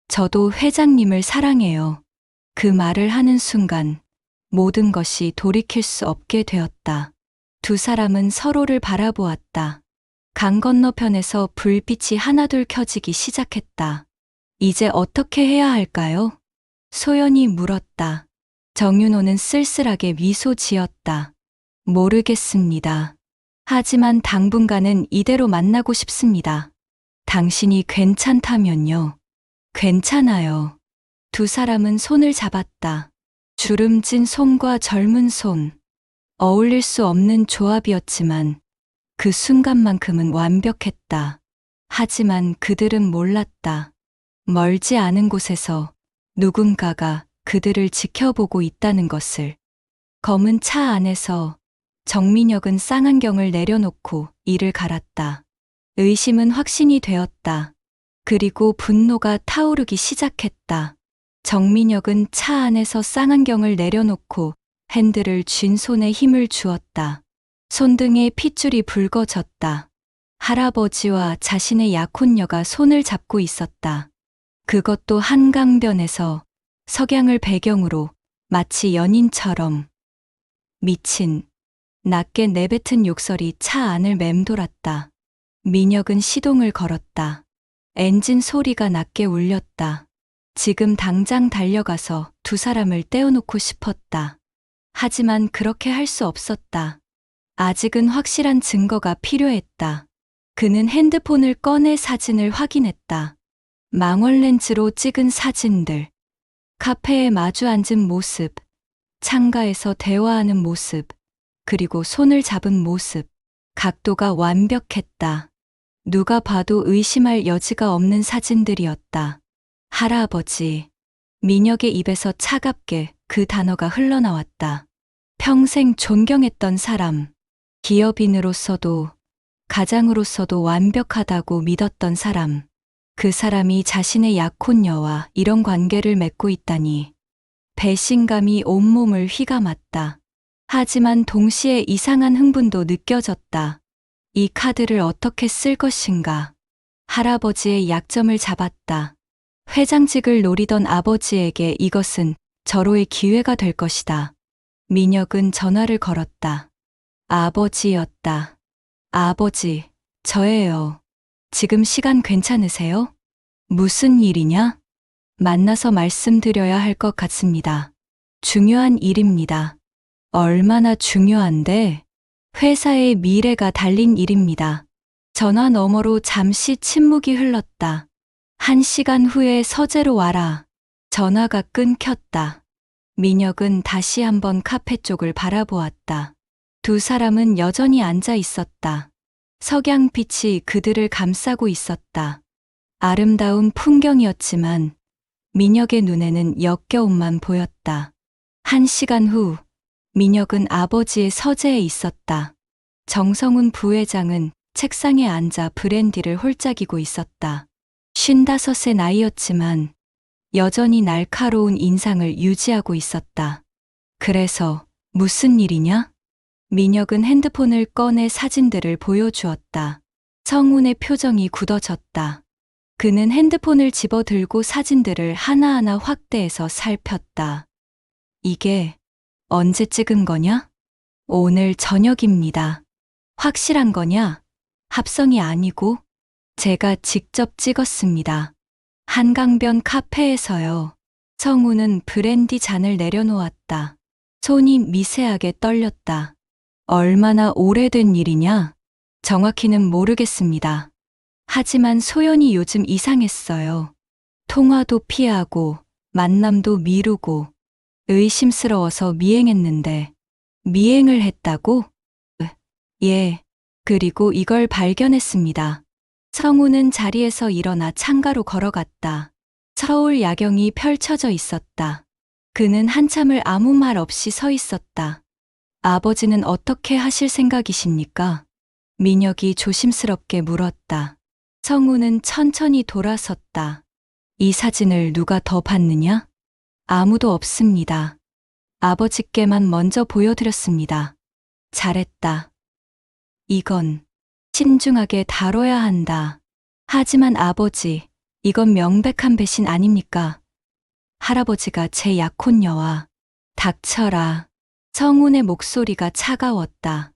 [SPEAKER 2] 저도 회장님을 사랑해요. 그 말을 하는 순간 모든 것이 돌이킬 수 없게 되었다. 두 사람은 서로를 바라보았다. 강 건너편에서 불빛이 하나둘 켜지기 시작했다. 이제 어떻게 해야 할까요? 소연이 물었다. 정윤호는 쓸쓸하게 미소 지었다. 모르겠습니다. 하지만 당분간은 이대로 만나고 싶습니다. 당신이 괜찮다면요. 괜찮아요. 두 사람은 손을 잡았다. 주름진 손과 젊은 손. 어울릴 수 없는 조합이었지만 그 순간만큼은 완벽했다. 하지만 그들은 몰랐다. 멀지 않은 곳에서 누군가가 그들을 지켜보고 있다는 것을. 검은 차 안에서 정민혁은 쌍안경을 내려놓고 이를 갈았다. 의심은 확신이 되었다. 그리고 분노가 타오르기 시작했다. 정민혁은 차 안에서 쌍안경을 내려놓고 핸들을 쥔 손에 힘을 주었다. 손등에 핏줄이 붉어졌다. 할아버지와 자신의 약혼녀가 손을 잡고 있었다. 그것도 한강변에서 석양을 배경으로 마치 연인처럼. 미친. 낮게 내뱉은 욕설이 차 안을 맴돌았다. 민혁은 시동을 걸었다. 엔진 소리가 낮게 울렸다. 지금 당장 달려가서 두 사람을 떼어놓고 싶었다. 하지만 그렇게 할 수 없었다. 아직은 확실한 증거가 필요했다. 그는 핸드폰을 꺼내 사진을 확인했다. 망원 렌즈로 찍은 사진들. 카페에 마주 앉은 모습, 창가에서 대화하는 모습, 그리고 손을 잡은 모습. 각도가 완벽했다. 누가 봐도 의심할 여지가 없는 사진들이었다. 할아버지. 민혁의 입에서 차갑게 그 단어가 흘러나왔다. 평생 존경했던 사람. 기업인으로서도 가장으로서도 완벽하다고 믿었던 사람. 그 사람이 자신의 약혼녀와 이런 관계를 맺고 있다니. 배신감이 온몸을 휘감았다. 하지만 동시에 이상한 흥분도 느껴졌다. 이 카드를 어떻게 쓸 것인가. 할아버지의 약점을 잡았다. 회장직을 노리던 아버지에게 이것은 절호의 기회가 될 것이다. 민혁은 전화를 걸었다. 아버지였다. 아버지, 저예요. 지금 시간 괜찮으세요? 무슨 일이냐? 만나서 말씀드려야 할 것 같습니다. 중요한 일입니다. 얼마나 중요한데? 회사의 미래가 달린 일입니다. 전화 너머로 잠시 침묵이 흘렀다. 1시간 후에 서재로 와라. 전화가 끊겼다. 민혁은 다시 한번 카페 쪽을 바라보았다. 두 사람은 여전히 앉아 있었다. 석양빛이 그들을 감싸고 있었다. 아름다운 풍경이었지만 민혁의 눈에는 역겨움만 보였다. 1시간 후 민혁은 아버지의 서재에 있었다. 정성훈 부회장은 책상에 앉아 브랜디를 홀짝이고 있었다. 55의 나이였지만 여전히 날카로운 인상을 유지하고 있었다. 그래서 무슨 일이냐? 민혁은 핸드폰을 꺼내 사진들을 보여주었다. 성훈의 표정이 굳어졌다. 그는 핸드폰을 집어들고 사진들을 하나하나 확대해서 살폈다. 이게 언제 찍은 거냐? 오늘 저녁입니다. 확실한 거냐? 합성이 아니고 제가 직접 찍었습니다. 한강변 카페에서요. 성우는 브랜디 잔을 내려놓았다. 손이 미세하게 떨렸다. 얼마나 오래된 일이냐? 정확히는 모르겠습니다. 하지만 소연이 요즘 이상했어요. 통화도 피하고 만남도 미루고 의심스러워서 미행했는데 미행을 했다고? 예. 그리고 이걸 발견했습니다. 성우는 자리에서 일어나 창가로 걸어갔다. 서울 야경이 펼쳐져 있었다. 그는 한참을 아무 말 없이 서 있었다. 아버지는 어떻게 하실 생각이십니까? 민혁이 조심스럽게 물었다. 성우는 천천히 돌아섰다. 이 사진을 누가 더 봤느냐? 아무도 없습니다. 아버지께만 먼저 보여드렸습니다. 잘했다. 이건 신중하게 다뤄야 한다. 하지만 아버지, 이건 명백한 배신 아닙니까? 할아버지가 제 약혼녀와 닥쳐라. 성운의 목소리가 차가웠다.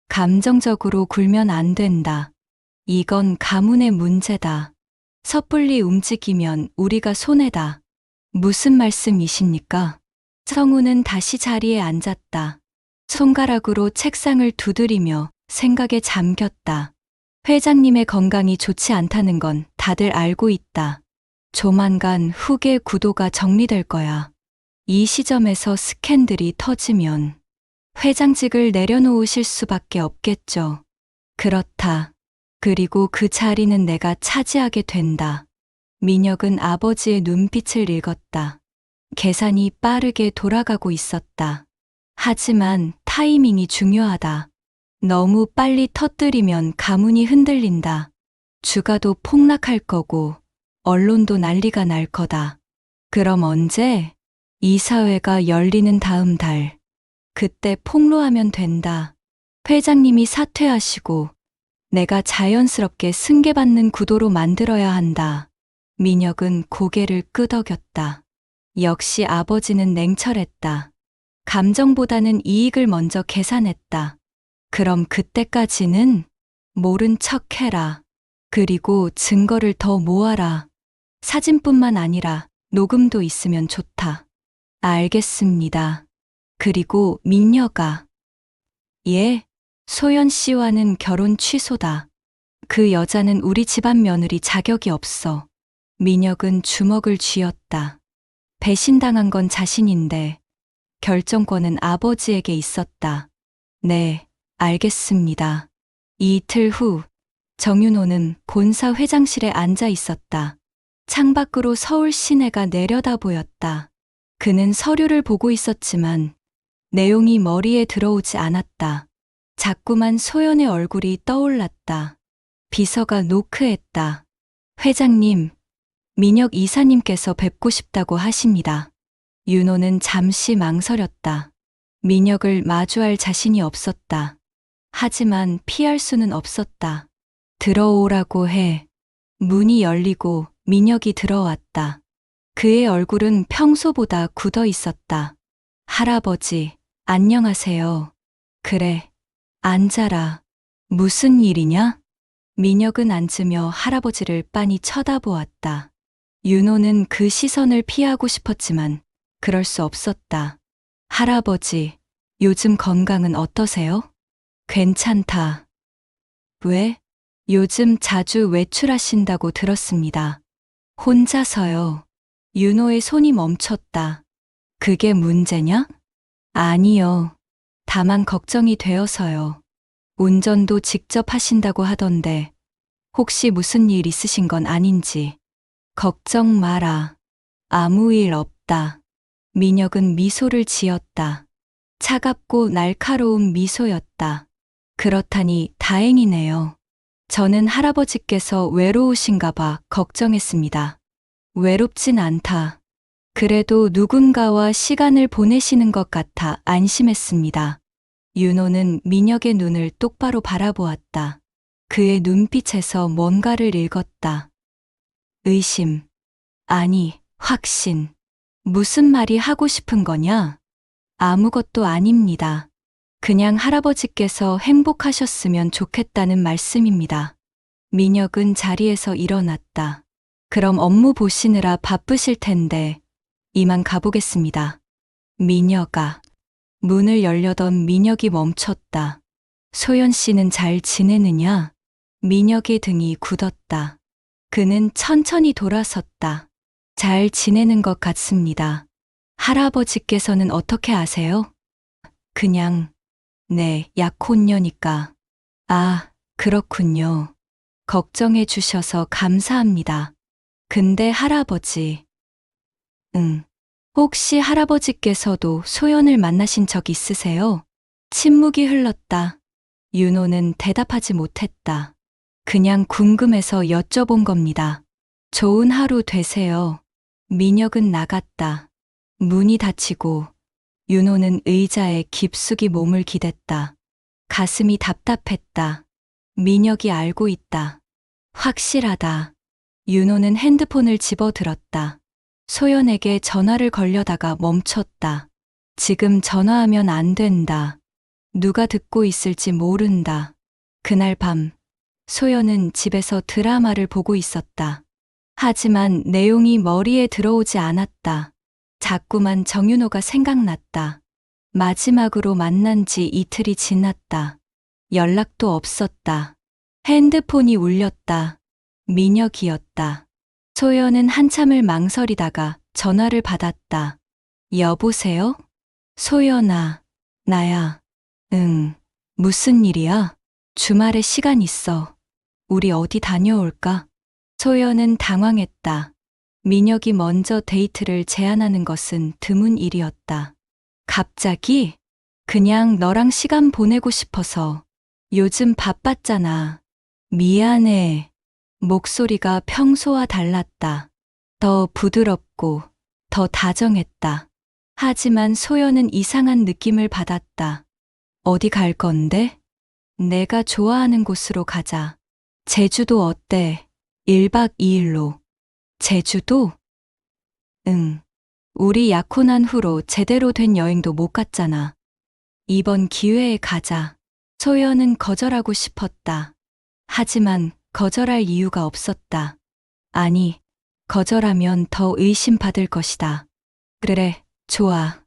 [SPEAKER 2] 감정적으로 굴면 안 된다. 이건 가문의 문제다. 섣불리 움직이면 우리가 손해다. 무슨 말씀이십니까? 성우는 다시 자리에 앉았다. 손가락으로 책상을 두드리며 생각에 잠겼다. 회장님의 건강이 좋지 않다는 건 다들 알고 있다. 조만간 후계 구도가 정리될 거야. 이 시점에서 스캔들이 터지면 회장직을 내려놓으실 수밖에 없겠죠. 그렇다. 그리고 그 자리는 내가 차지하게 된다. 민혁은 아버지의 눈빛을 읽었다. 계산이 빠르게 돌아가고 있었다. 하지만 타이밍이 중요하다. 너무 빨리 터뜨리면 가문이 흔들린다. 주가도 폭락할 거고 언론도 난리가 날 거다. 그럼 언제? 이사회가 열리는 다음 달. 그때 폭로하면 된다. 회장님이 사퇴하시고 내가 자연스럽게 승계받는 구도로 만들어야 한다. 민혁은 고개를 끄덕였다. 역시 아버지는 냉철했다. 감정보다는 이익을 먼저 계산했다. 그럼 그때까지는 모른 척 해라. 그리고 증거를 더 모아라. 사진뿐만 아니라 녹음도 있으면 좋다. 알겠습니다. 그리고 민혁아. 예, 소연 씨와는 결혼 취소다. 그 여자는 우리 집안 며느리 자격이 없어. 민혁은 주먹을 쥐었다. 배신당한 건 자신인데 결정권은 아버지에게 있었다. 네, 알겠습니다. 이틀 후 정윤호는 본사 회장실에 앉아 있었다. 창밖으로 서울 시내가 내려다 보였다. 그는 서류를 보고 있었지만 내용이 머리에 들어오지 않았다. 자꾸만 소연의 얼굴이 떠올랐다. 비서가 노크했다. 회장님, 민혁 이사님께서 뵙고 싶다고 하십니다. 윤호는 잠시 망설였다. 민혁을 마주할 자신이 없었다. 하지만 피할 수는 없었다. 들어오라고 해. 문이 열리고 민혁이 들어왔다. 그의 얼굴은 평소보다 굳어 있었다. 할아버지, 안녕하세요. 그래, 앉아라. 무슨 일이냐? 민혁은 앉으며 할아버지를 빤히 쳐다보았다. 윤호는 그 시선을 피하고 싶었지만 그럴 수 없었다. 할아버지, 요즘 건강은 어떠세요? 괜찮다. 왜? 요즘 자주 외출하신다고 들었습니다. 혼자서요. 윤호의 손이 멈췄다. 그게 문제냐? 아니요. 다만 걱정이 되어서요. 운전도 직접 하신다고 하던데 혹시 무슨 일 있으신 건 아닌지. 걱정 마라. 아무 일 없다. 민혁은 미소를 지었다. 차갑고 날카로운 미소였다. 그렇다니 다행이네요. 저는 할아버지께서 외로우신가 봐 걱정했습니다. 외롭진 않다. 그래도 누군가와 시간을 보내시는 것 같아 안심했습니다. 윤호는 민혁의 눈을 똑바로 바라보았다. 그의 눈빛에서 뭔가를 읽었다. 의심. 아니, 확신. 무슨 말이 하고 싶은 거냐? 아무것도 아닙니다. 그냥 할아버지께서 행복하셨으면 좋겠다는 말씀입니다. 민혁은 자리에서 일어났다. 그럼 업무 보시느라 바쁘실 텐데 이만 가보겠습니다. 민혁아. 문을 열려던 민혁이 멈췄다. 소연 씨는 잘 지내느냐? 민혁의 등이 굳었다. 그는 천천히 돌아섰다. 잘 지내는 것 같습니다. 할아버지께서는 어떻게 아세요? 그냥, 네, 약혼녀니까. 아, 그렇군요. 걱정해 주셔서 감사합니다. 근데 할아버지. 혹시 할아버지께서도 소연을 만나신 적 있으세요? 침묵이 흘렀다. 윤호는 대답하지 못했다. 그냥 궁금해서 여쭤본 겁니다. 좋은 하루 되세요. 민혁은 나갔다. 문이 닫히고 윤호는 의자에 깊숙이 몸을 기댔다. 가슴이 답답했다. 민혁이 알고 있다. 확실하다. 윤호는 핸드폰을 집어들었다. 소연에게 전화를 걸려다가 멈췄다. 지금 전화하면 안 된다. 누가 듣고 있을지 모른다. 그날 밤, 소연은 집에서 드라마를 보고 있었다. 하지만 내용이 머리에 들어오지 않았다. 자꾸만 정윤호가 생각났다. 마지막으로 만난 지 이틀이 지났다. 연락도 없었다. 핸드폰이 울렸다. 민혁이었다. 소연은 한참을 망설이다가 전화를 받았다. 여보세요? 소연아, 나야. 응, 무슨 일이야? 주말에 시간 있어. 우리 어디 다녀올까? 소연은 당황했다. 민혁이 먼저 데이트를 제안하는 것은 드문 일이었다. 갑자기? 그냥 너랑 시간 보내고 싶어서. 요즘 바빴잖아. 미안해. 목소리가 평소와 달랐다. 더 부드럽고 더 다정했다. 하지만 소연은 이상한 느낌을 받았다. 어디 갈 건데? 내가 좋아하는 곳으로 가자. 제주도 어때? 1박 2일로. 제주도? 응. 우리 약혼한 후로 제대로 된 여행도 못 갔잖아. 이번 기회에 가자. 소연은 거절하고 싶었다. 하지만 거절할 이유가 없었다. 아니, 거절하면 더 의심받을 것이다. 그래, 좋아.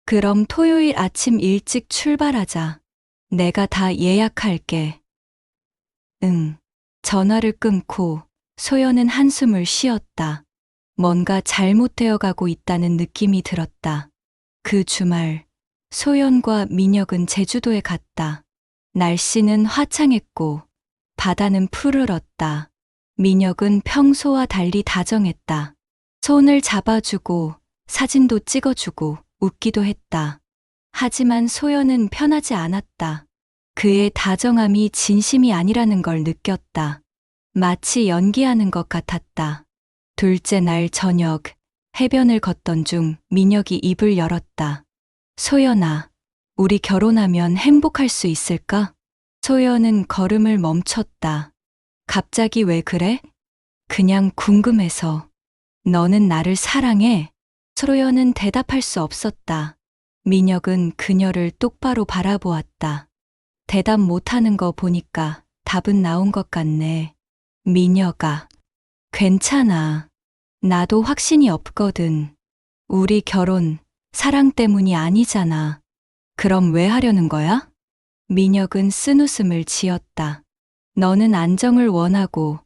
[SPEAKER 2] 그럼 토요일 아침 일찍 출발하자. 내가 다 예약할게. 응. 전화를 끊고 소연은 한숨을 쉬었다. 뭔가 잘못되어 가고 있다는 느낌이 들었다. 그 주말, 소연과 민혁은 제주도에 갔다. 날씨는 화창했고, 바다는 푸르렀다. 민혁은 평소와 달리 다정했다. 손을 잡아주고, 사진도 찍어주고, 웃기도 했다. 하지만 소연은 편하지 않았다. 그의 다정함이 진심이 아니라는 걸 느꼈다. 마치 연기하는 것 같았다. 둘째 날 저녁, 해변을 걷던 중 민혁이 입을 열었다. 소연아, 우리 결혼하면 행복할 수 있을까? 소연은 걸음을 멈췄다. 갑자기 왜 그래? 그냥 궁금해서. 너는 나를 사랑해? 소연은 대답할 수 없었다. 민혁은 그녀를 똑바로 바라보았다. 대답 못하는 거 보니까 답은 나온 것 같네. 민혁아, 괜찮아. 나도 확신이 없거든. 우리 결혼, 사랑 때문이 아니잖아. 그럼 왜 하려는 거야? 민혁은 쓴웃음을 지었다. 너는 안정을 원하고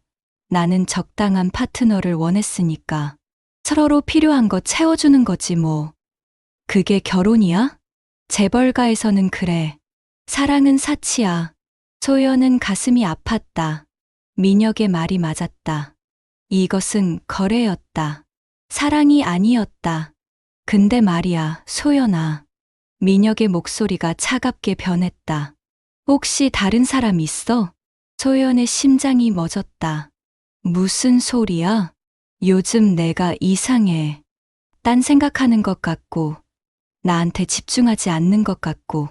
[SPEAKER 2] 나는 적당한 파트너를 원했으니까. 서로 필요한 거 채워주는 거지 뭐. 그게 결혼이야? 재벌가에서는 그래. 사랑은 사치야. 소연은 가슴이 아팠다. 민혁의 말이 맞았다. 이것은 거래였다. 사랑이 아니었다. 근데 말이야, 소연아. 민혁의 목소리가 차갑게 변했다. 혹시 다른 사람 있어? 소연의 심장이 멎었다. 무슨 소리야? 요즘 내가 이상해. 딴 생각하는 것 같고, 나한테 집중하지 않는 것 같고,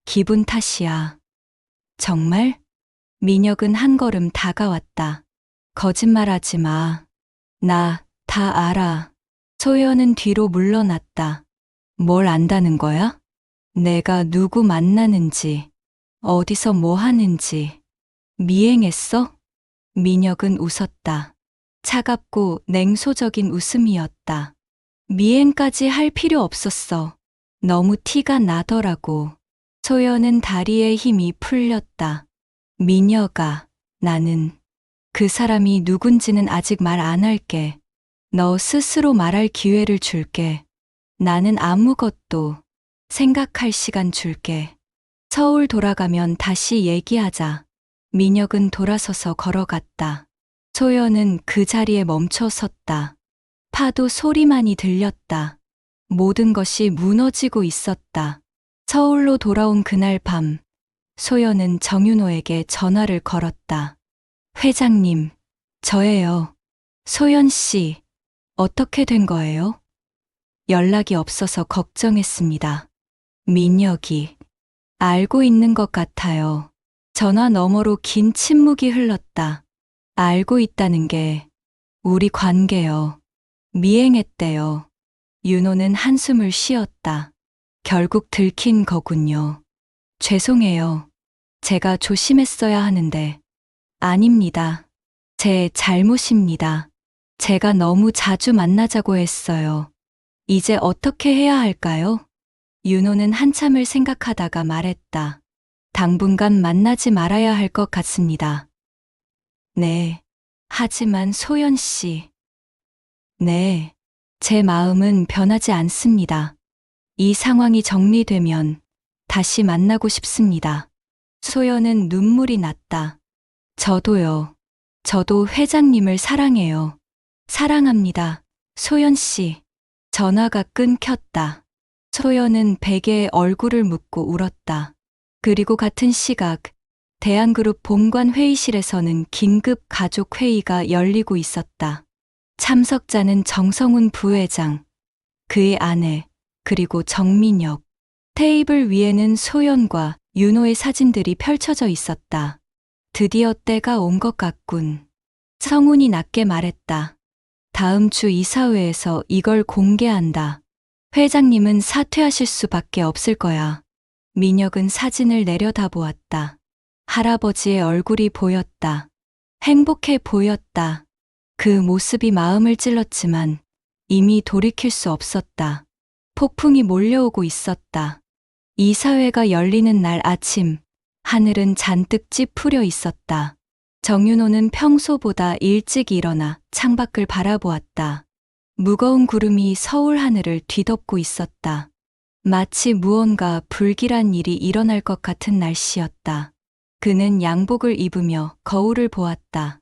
[SPEAKER 2] 기분 탓이야. 정말? 민혁은 한 걸음 다가왔다. 거짓말하지 마. 나 다 알아. 소연은 뒤로 물러났다. 뭘 안다는 거야? 내가 누구 만나는지, 어디서 뭐 하는지. 미행했어? 민혁은 웃었다. 차갑고 냉소적인 웃음이었다. 미행까지 할 필요 없었어. 너무 티가 나더라고. 소연은 다리에 힘이 풀렸다. 민혁아, 나는 그 사람이 누군지는 아직 말 안 할게. 너 스스로 말할 기회를 줄게. 나는 아무것도 생각할 시간 줄게. 서울 돌아가면 다시 얘기하자. 민혁은 돌아서서 걸어갔다. 소연은 그 자리에 멈춰 섰다. 파도 소리만이 들렸다. 모든 것이 무너지고 있었다. 서울로 돌아온 그날 밤, 소연은 정윤호에게 전화를 걸었다. 회장님, 저예요. 소연 씨, 어떻게 된 거예요? 연락이 없어서 걱정했습니다. 민혁이 알고 있는 것 같아요. 전화 너머로 긴 침묵이 흘렀다. 알고 있다는 게 우리 관계요. 미행했대요. 윤호는 한숨을 쉬었다. 결국 들킨 거군요. 죄송해요. 제가 조심했어야 하는데. 아닙니다. 제 잘못입니다. 제가 너무 자주 만나자고 했어요. 이제 어떻게 해야 할까요? 윤호는 한참을 생각하다가 말했다. 당분간 만나지 말아야 할 것 같습니다. 네. 하지만 소연 씨. 네. 제 마음은 변하지 않습니다. 이 상황이 정리되면 다시 만나고 싶습니다. 소연은 눈물이 났다. 저도요. 저도 회장님을 사랑해요. 사랑합니다. 소연 씨. 전화가 끊겼다. 소연은 베개에 얼굴을 묻고 울었다. 그리고 같은 시각, 대한그룹 본관 회의실에서는 긴급 가족 회의가 열리고 있었다. 참석자는 정성훈 부회장, 그의 아내, 그리고 정민혁. 테이블 위에는 소연과 윤호의 사진들이 펼쳐져 있었다. 드디어 때가 온 것 같군. 성훈이 낮게 말했다. 다음 주 이사회에서 이걸 공개한다. 회장님은 사퇴하실 수밖에 없을 거야. 민혁은 사진을 내려다보았다. 할아버지의 얼굴이 보였다. 행복해 보였다. 그 모습이 마음을 찔렀지만 이미 돌이킬 수 없었다. 폭풍이 몰려오고 있었다. 이사회가 열리는 날 아침, 하늘은 잔뜩 찌푸려 있었다. 정윤호는 평소보다 일찍 일어나 창밖을 바라보았다. 무거운 구름이 서울 하늘을 뒤덮고 있었다. 마치 무언가 불길한 일이 일어날 것 같은 날씨였다. 그는 양복을 입으며 거울을 보았다.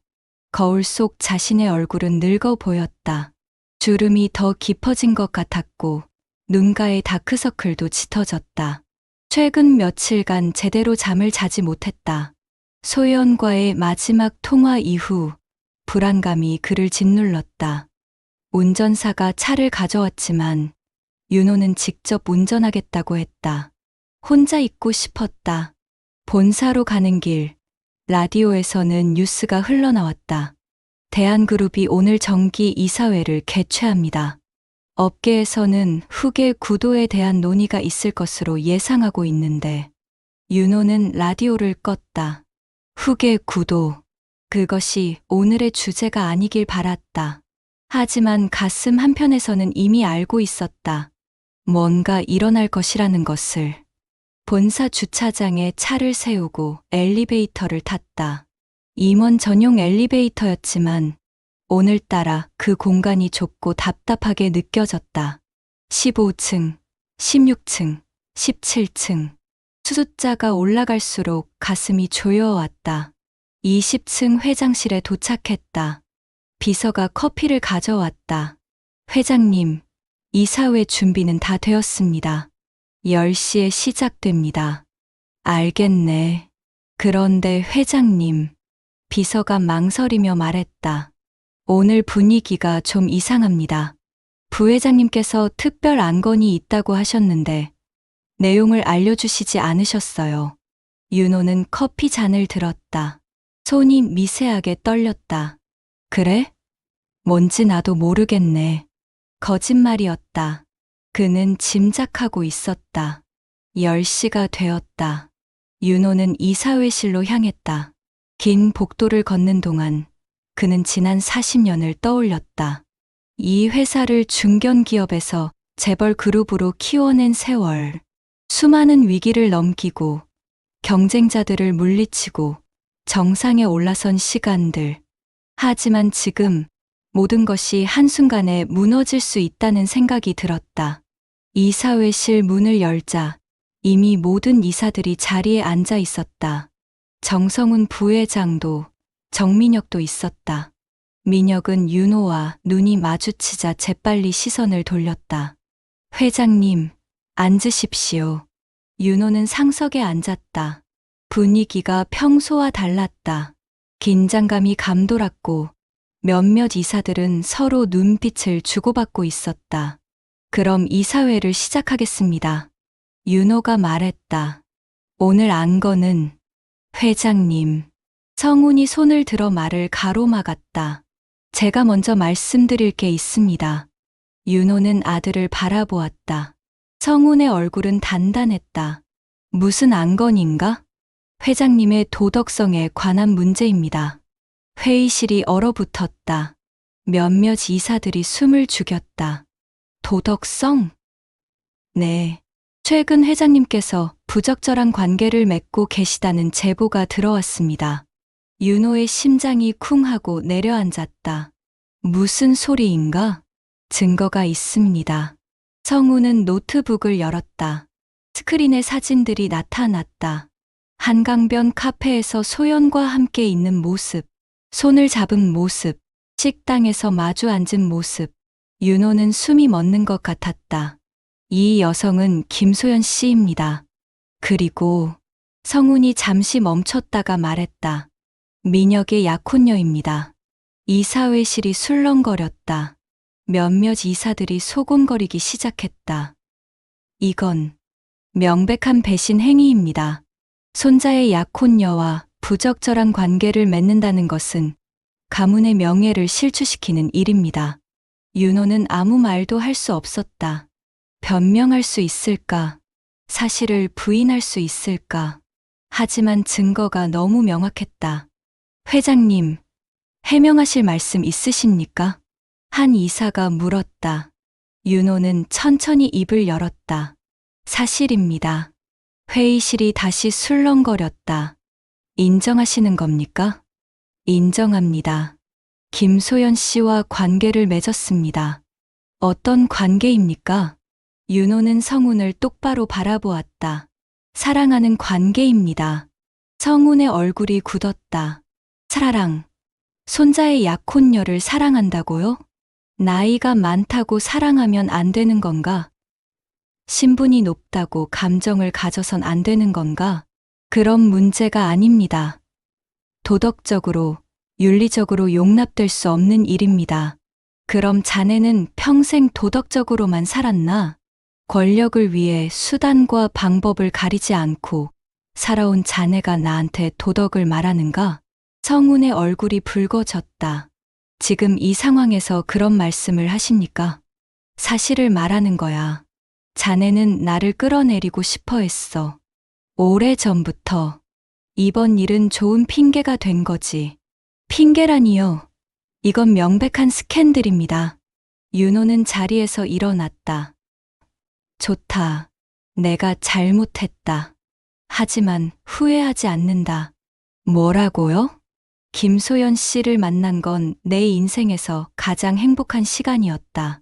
[SPEAKER 2] 거울 속 자신의 얼굴은 늙어 보였다. 주름이 더 깊어진 것 같았고 눈가의 다크서클도 짙어졌다. 최근 며칠간 제대로 잠을 자지 못했다. 소연과의 마지막 통화 이후 불안감이 그를 짓눌렀다. 운전사가 차를 가져왔지만 윤호는 직접 운전하겠다고 했다. 혼자 있고 싶었다. 본사로 가는 길, 라디오에서는 뉴스가 흘러나왔다. 대한그룹이 오늘 정기 이사회를 개최합니다. 업계에서는 후계 구도에 대한 논의가 있을 것으로 예상하고 있는데 윤호는 라디오를 껐다. 후계 구도. 그것이 오늘의 주제가 아니길 바랐다. 하지만 가슴 한편에서는 이미 알고 있었다. 뭔가 일어날 것이라는 것을. 본사 주차장에 차를 세우고 엘리베이터를 탔다. 임원 전용 엘리베이터였지만 오늘따라 그 공간이 좁고 답답하게 느껴졌다. 15층, 16층, 17층. 숫자가 올라갈수록 가슴이 조여왔다. 20층 회장실에 도착했다. 비서가 커피를 가져왔다. 회장님, 이사회 준비는 다 되었습니다. 10시에 시작됩니다. 알겠네. 그런데 회장님, 비서가 망설이며 말했다. 오늘 분위기가 좀 이상합니다. 부회장님께서 특별 안건이 있다고 하셨는데 내용을 알려주시지 않으셨어요. 윤호는 커피 잔을 들었다. 손이 미세하게 떨렸다. 그래? 뭔지 나도 모르겠네. 거짓말이었다. 그는 짐작하고 있었다. 10시가 되었다. 윤호는 이사회실로 향했다. 긴 복도를 걷는 동안 그는 지난 40년을 떠올렸다. 이 회사를 중견기업에서 재벌 그룹으로 키워낸 세월. 수많은 위기를 넘기고 경쟁자들을 물리치고 정상에 올라선 시간들. 하지만 지금 모든 것이 한순간에 무너질 수 있다는 생각이 들었다. 이사회실 문을 열자 이미 모든 이사들이 자리에 앉아 있었다. 정성훈 부회장도 정민혁도 있었다. 민혁은 윤호와 눈이 마주치자 재빨리 시선을 돌렸다. 회장님, 앉으십시오. 윤호는 상석에 앉았다. 분위기가 평소와 달랐다. 긴장감이 감돌았고 몇몇 이사들은 서로 눈빛을 주고받고 있었다. 그럼 이사회를 시작하겠습니다. 윤호가 말했다. 오늘 안건은 회장님. 성훈이 손을 들어 말을 가로막았다. 제가 먼저 말씀드릴 게 있습니다. 윤호는 아들을 바라보았다. 성훈의 얼굴은 단단했다. 무슨 안건인가? 회장님의 도덕성에 관한 문제입니다. 회의실이 얼어붙었다. 몇몇 이사들이 숨을 죽였다. 도덕성? 네. 최근 회장님께서 부적절한 관계를 맺고 계시다는 제보가 들어왔습니다. 윤호의 심장이 쿵 하고 내려앉았다. 무슨 소리인가? 증거가 있습니다. 성우는 노트북을 열었다. 스크린에 사진들이 나타났다. 한강변 카페에서 소연과 함께 있는 모습, 손을 잡은 모습, 식당에서 마주 앉은 모습. 윤호는 숨이 멎는 것 같았다. 이 여성은 김소연 씨입니다. 그리고 성훈이 잠시 멈췄다가 말했다. 민혁의 약혼녀입니다. 이사회실이 술렁거렸다. 몇몇 이사들이 소곤거리기 시작했다. 이건 명백한 배신 행위입니다. 손자의 약혼녀와 부적절한 관계를 맺는다는 것은 가문의 명예를 실추시키는 일입니다. 윤호는 아무 말도 할 수 없었다. 변명할 수 있을까? 사실을 부인할 수 있을까? 하지만 증거가 너무 명확했다. 회장님, 해명하실 말씀 있으십니까? 한 이사가 물었다. 윤호는 천천히 입을 열었다. 사실입니다. 회의실이 다시 술렁거렸다. 인정하시는 겁니까? 인정합니다. 김소연 씨와 관계를 맺었습니다. 어떤 관계입니까? 윤호는 성훈을 똑바로 바라보았다. 사랑하는 관계입니다. 성훈의 얼굴이 굳었다. 사랑. 손자의 약혼녀를 사랑한다고요? 나이가 많다고 사랑하면 안 되는 건가? 신분이 높다고 감정을 가져선 안 되는 건가? 그런 문제가 아닙니다. 도덕적으로, 윤리적으로 용납될 수 없는 일입니다. 그럼 자네는 평생 도덕적으로만 살았나? 권력을 위해 수단과 방법을 가리지 않고 살아온 자네가 나한테 도덕을 말하는가? 성훈의 얼굴이 붉어졌다. 지금 이 상황에서 그런 말씀을 하십니까? 사실을 말하는 거야. 자네는 나를 끌어내리고 싶어 했어. 오래전부터. 이번 일은 좋은 핑계가 된 거지. 핑계라니요. 이건 명백한 스캔들입니다. 윤호는 자리에서 일어났다. 좋다. 내가 잘못했다. 하지만 후회하지 않는다. 뭐라고요? 김소연 씨를 만난 건 내 인생에서 가장 행복한 시간이었다.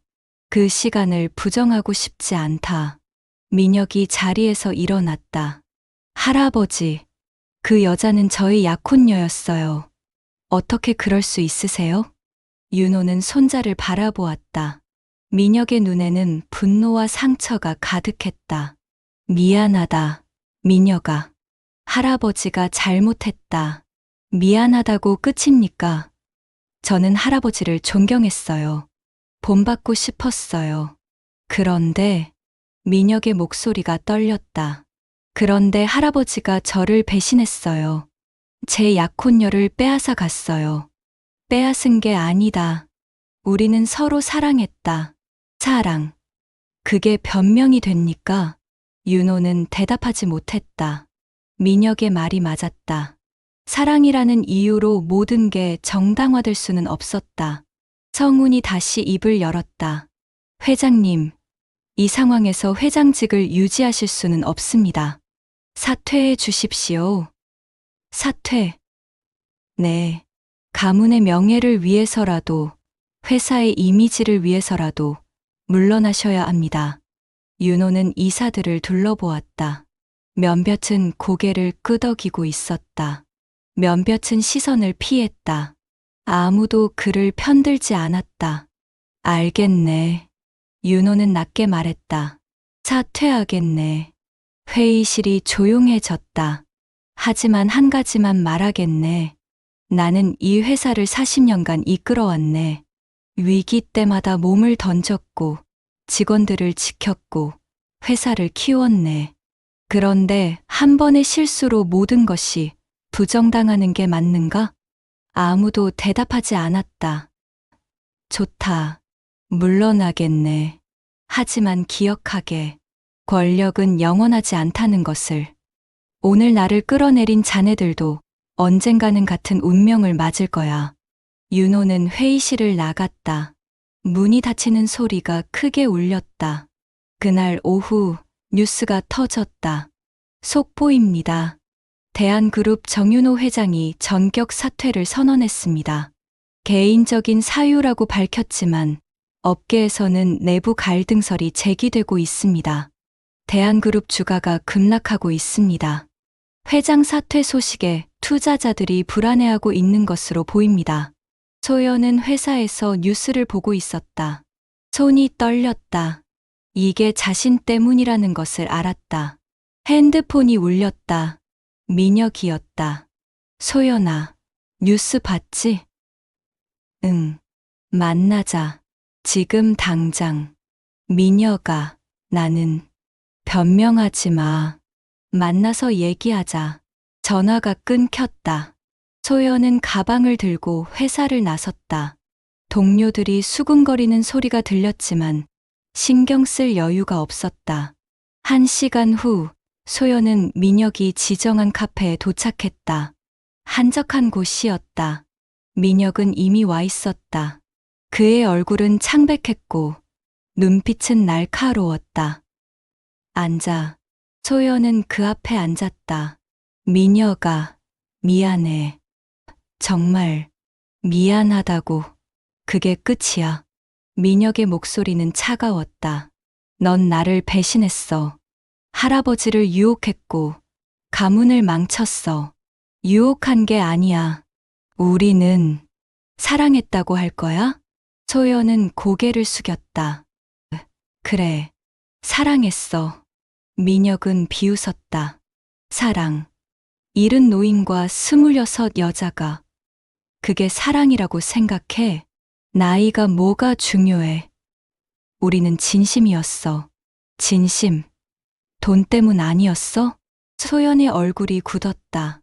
[SPEAKER 2] 그 시간을 부정하고 싶지 않다. 민혁이 자리에서 일어났다. 할아버지, 그 여자는 저희 약혼녀였어요. 어떻게 그럴 수 있으세요? 윤호는 손자를 바라보았다. 민혁의 눈에는 분노와 상처가 가득했다. 미안하다, 민혁아. 할아버지가 잘못했다. 미안하다고 끝입니까? 저는 할아버지를 존경했어요. 본받고 싶었어요. 그런데 민혁의 목소리가 떨렸다. 그런데 할아버지가 저를 배신했어요. 제 약혼녀를 빼앗아 갔어요. 빼앗은 게 아니다. 우리는 서로 사랑했다. 사랑. 그게 변명이 됩니까? 윤호는 대답하지 못했다. 민혁의 말이 맞았다. 사랑이라는 이유로 모든 게 정당화될 수는 없었다. 성훈이 다시 입을 열었다. 회장님, 이 상황에서 회장직을 유지하실 수는 없습니다. 사퇴해 주십시오. 사퇴. 네. 가문의 명예를 위해서라도, 회사의 이미지를 위해서라도 물러나셔야 합니다. 윤호는 이사들을 둘러보았다. 몇몇은 고개를 끄덕이고 있었다. 몇몇은 시선을 피했다. 아무도 그를 편들지 않았다. 알겠네. 윤호는 낮게 말했다. 사퇴하겠네. 회의실이 조용해졌다. 하지만 한 가지만 말하겠네. 나는 이 회사를 40년간 이끌어왔네. 위기 때마다 몸을 던졌고, 직원들을 지켰고, 회사를 키웠네. 그런데 한 번의 실수로 모든 것이 부정당하는 게 맞는가? 아무도 대답하지 않았다. 좋다. 물러나겠네. 하지만 기억하게. 권력은 영원하지 않다는 것을. 오늘 나를 끌어내린 자네들도 언젠가는 같은 운명을 맞을 거야. 윤호는 회의실을 나갔다. 문이 닫히는 소리가 크게 울렸다. 그날 오후 뉴스가 터졌다. 속보입니다. 대한그룹 정윤호 회장이 전격 사퇴를 선언했습니다. 개인적인 사유라고 밝혔지만 업계에서는 내부 갈등설이 제기되고 있습니다. 대한그룹 주가가 급락하고 있습니다. 회장 사퇴 소식에 투자자들이 불안해하고 있는 것으로 보입니다. 소연은 회사에서 뉴스를 보고 있었다. 손이 떨렸다. 이게 자신 때문이라는 것을 알았다. 핸드폰이 울렸다. 민혁이었다. 소연아, 뉴스 봤지? 응, 만나자. 지금 당장. 민혁아, 나는 변명하지 마. 만나서 얘기하자. 전화가 끊겼다. 소연은 가방을 들고 회사를 나섰다. 동료들이 수군거리는 소리가 들렸지만 신경 쓸 여유가 없었다. 1시간 후 소연은 민혁이 지정한 카페에 도착했다. 한적한 곳이었다. 민혁은 이미 와 있었다. 그의 얼굴은 창백했고 눈빛은 날카로웠다. 앉아. 소연은 그 앞에 앉았다. 민혁아, 미안해. 정말 미안하다고. 그게 끝이야. 민혁의 목소리는 차가웠다. 넌 나를 배신했어. 할아버지를 유혹했고 가문을 망쳤어. 유혹한 게 아니야. 우리는 사랑했다고 할 거야? 소연은 고개를 숙였다. 그래, 사랑했어. 민혁은 비웃었다. 사랑. 70 노인과 26 여자가. 그게 사랑이라고 생각해? 나이가 뭐가 중요해? 우리는 진심이었어. 진심. 돈 때문 아니었어? 소연의 얼굴이 굳었다.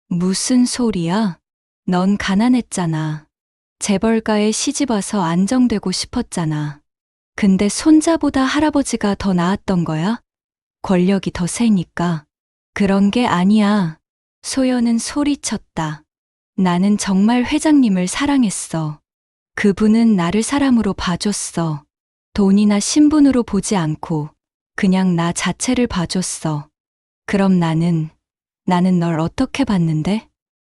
[SPEAKER 2] 무슨 소리야? 넌 가난했잖아. 재벌가에 시집와서 안정되고 싶었잖아. 근데 손자보다 할아버지가 더 나았던 거야? 권력이 더 세니까. 그런 게 아니야. 소연은 소리쳤다. 나는 정말 회장님을 사랑했어. 그분은 나를 사람으로 봐줬어. 돈이나 신분으로 보지 않고 그냥 나 자체를 봐줬어. 그럼 나는 널 어떻게 봤는데?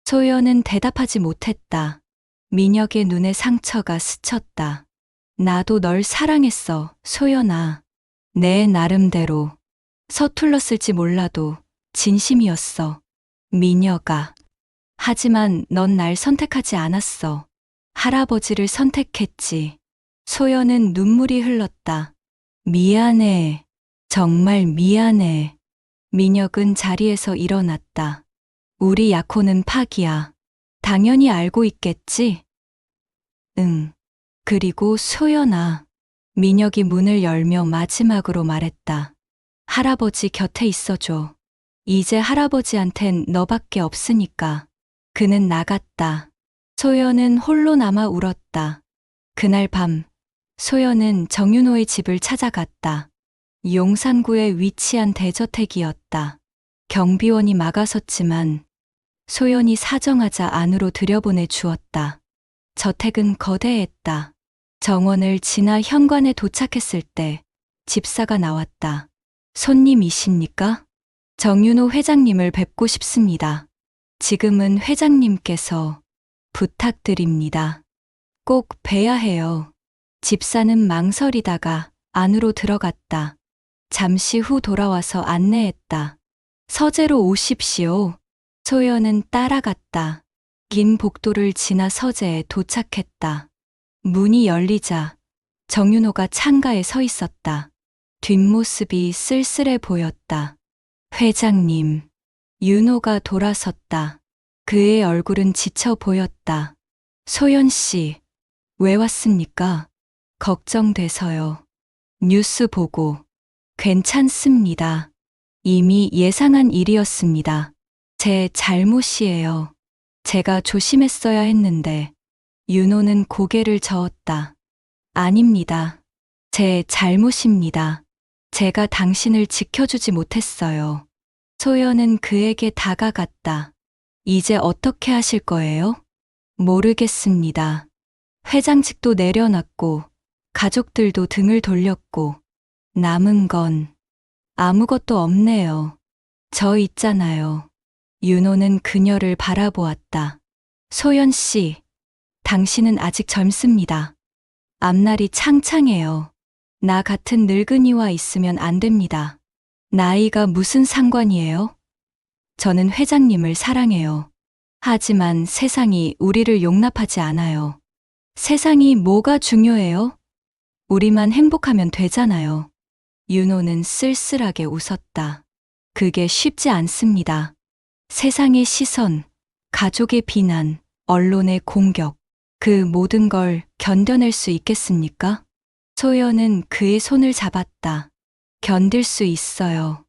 [SPEAKER 2] 소연은 대답하지 못했다. 민혁의 눈에 상처가 스쳤다. 나도 널 사랑했어, 소연아. 내 나름대로. 서툴렀을지 몰라도 진심이었어. 민혁아. 하지만 넌 날 선택하지 않았어. 할아버지를 선택했지. 소연은 눈물이 흘렀다. 미안해. 정말 미안해. 민혁은 자리에서 일어났다. 우리 약혼은 파기야. 당연히 알고 있겠지? 응. 그리고 소연아. 민혁이 문을 열며 마지막으로 말했다. 할아버지 곁에 있어줘. 이제 할아버지한텐 너밖에 없으니까. 그는 나갔다. 소연은 홀로 남아 울었다. 그날 밤, 소연은 정윤호의 집을 찾아갔다. 용산구에 위치한 대저택이었다. 경비원이 막아섰지만 소연이 사정하자 안으로 들여보내 주었다. 저택은 거대했다. 정원을 지나 현관에 도착했을 때 집사가 나왔다. 손님이십니까? 정윤호 회장님을 뵙고 싶습니다. 지금은 회장님께서 부탁드립니다. 꼭 뵈야 해요. 집사는 망설이다가 안으로 들어갔다. 잠시 후 돌아와서 안내했다. 서재로 오십시오. 소연은 따라갔다. 긴 복도를 지나 서재에 도착했다. 문이 열리자 정윤호가 창가에 서 있었다. 뒷모습이 쓸쓸해 보였다. 회장님. 윤호가 돌아섰다. 그의 얼굴은 지쳐 보였다. 소연 씨, 왜 왔습니까? 걱정돼서요. 뉴스 보고. 괜찮습니다. 이미 예상한 일이었습니다. 제 잘못이에요. 제가 조심했어야 했는데. 윤호는 고개를 저었다. 아닙니다. 제 잘못입니다. 제가 당신을 지켜주지 못했어요. 소연은 그에게 다가갔다. 이제 어떻게 하실 거예요? 모르겠습니다. 회장직도 내려놨고, 가족들도 등을 돌렸고, 남은 건 아무것도 없네요. 저 있잖아요. 윤호는 그녀를 바라보았다. 소연 씨, 당신은 아직 젊습니다. 앞날이 창창해요. 나 같은 늙은이와 있으면 안 됩니다. 나이가 무슨 상관이에요? 저는 회장님을 사랑해요. 하지만 세상이 우리를 용납하지 않아요. 세상이 뭐가 중요해요? 우리만 행복하면 되잖아요. 윤호는 쓸쓸하게 웃었다. 그게 쉽지 않습니다. 세상의 시선, 가족의 비난, 언론의 공격, 그 모든 걸 견뎌낼 수 있겠습니까? 소연은 그의 손을 잡았다. 견딜 수 있어요.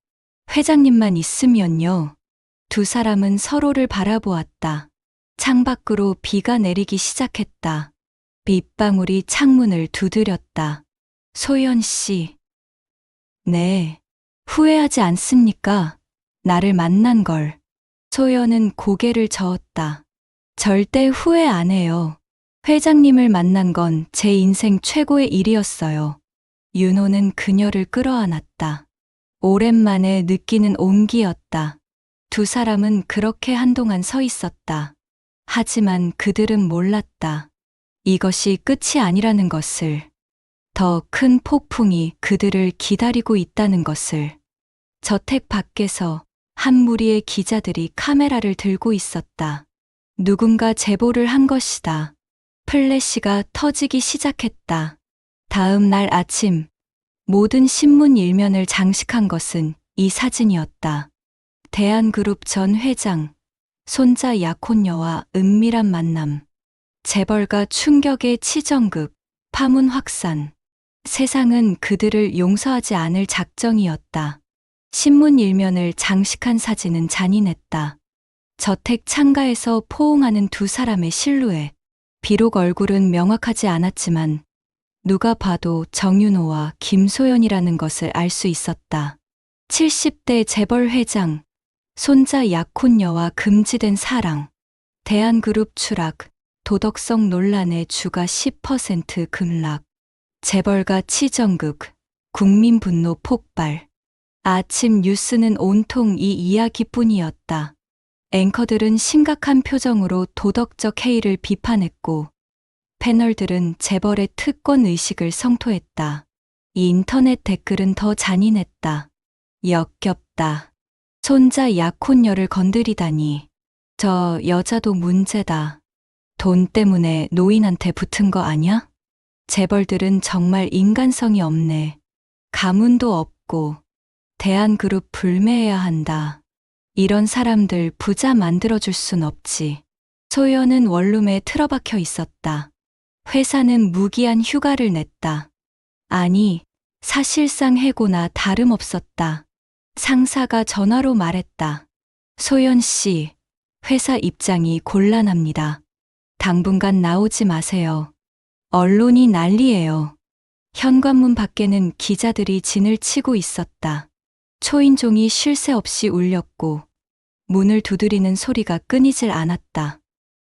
[SPEAKER 2] 회장님만 있으면요. 두 사람은 서로를 바라보았다. 창밖으로 비가 내리기 시작했다. 빗방울이 창문을 두드렸다. 소연 씨. 네. 후회하지 않습니까? 나를 만난 걸. 소연은 고개를 저었다. 절대 후회 안 해요. 회장님을 만난 건 제 인생 최고의 일이었어요. 윤호는 그녀를 끌어안았다. 오랜만에 느끼는 온기였다. 두 사람은 그렇게 한동안 서 있었다. 하지만 그들은 몰랐다. 이것이 끝이 아니라는 것을. 더 큰 폭풍이 그들을 기다리고 있다는 것을. 저택 밖에서 한 무리의 기자들이 카메라를 들고 있었다. 누군가 제보를 한 것이다. 플래시가 터지기 시작했다. 다음 날 아침, 모든 신문 일면을 장식한 것은 이 사진이었다. 대한그룹 전 회장, 손자 약혼녀와 은밀한 만남. 재벌가 충격의 치정급, 파문 확산. 세상은 그들을 용서하지 않을 작정이었다. 신문 일면을 장식한 사진은 잔인했다. 저택 창가에서 포옹하는 두 사람의 실루엣. 비록 얼굴은 명확하지 않았지만 누가 봐도 정윤호와 김소연이라는 것을 알 수 있었다. 70대 재벌 회장, 손자 약혼녀와 금지된 사랑, 대한그룹 추락, 도덕성 논란의 주가 10% 급락, 재벌가 치정극, 국민 분노 폭발. 아침 뉴스는 온통 이 이야기뿐이었다. 앵커들은 심각한 표정으로 도덕적 해이를 비판했고, 패널들은 재벌의 특권 의식을 성토했다. 이 인터넷 댓글은 더 잔인했다. 역겹다. 손자 약혼녀를 건드리다니. 저 여자도 문제다. 돈 때문에 노인한테 붙은 거 아냐? 재벌들은 정말 인간성이 없네. 가문도 없고. 대한그룹 불매해야 한다. 이런 사람들 부자 만들어줄 순 없지. 소연은 원룸에 틀어박혀 있었다. 회사는 무기한 휴가를 냈다. 아니, 사실상 해고나 다름없었다. 상사가 전화로 말했다. 소연 씨, 회사 입장이 곤란합니다. 당분간 나오지 마세요. 언론이 난리예요. 현관문 밖에는 기자들이 진을 치고 있었다. 초인종이 쉴 새 없이 울렸고 문을 두드리는 소리가 끊이질 않았다.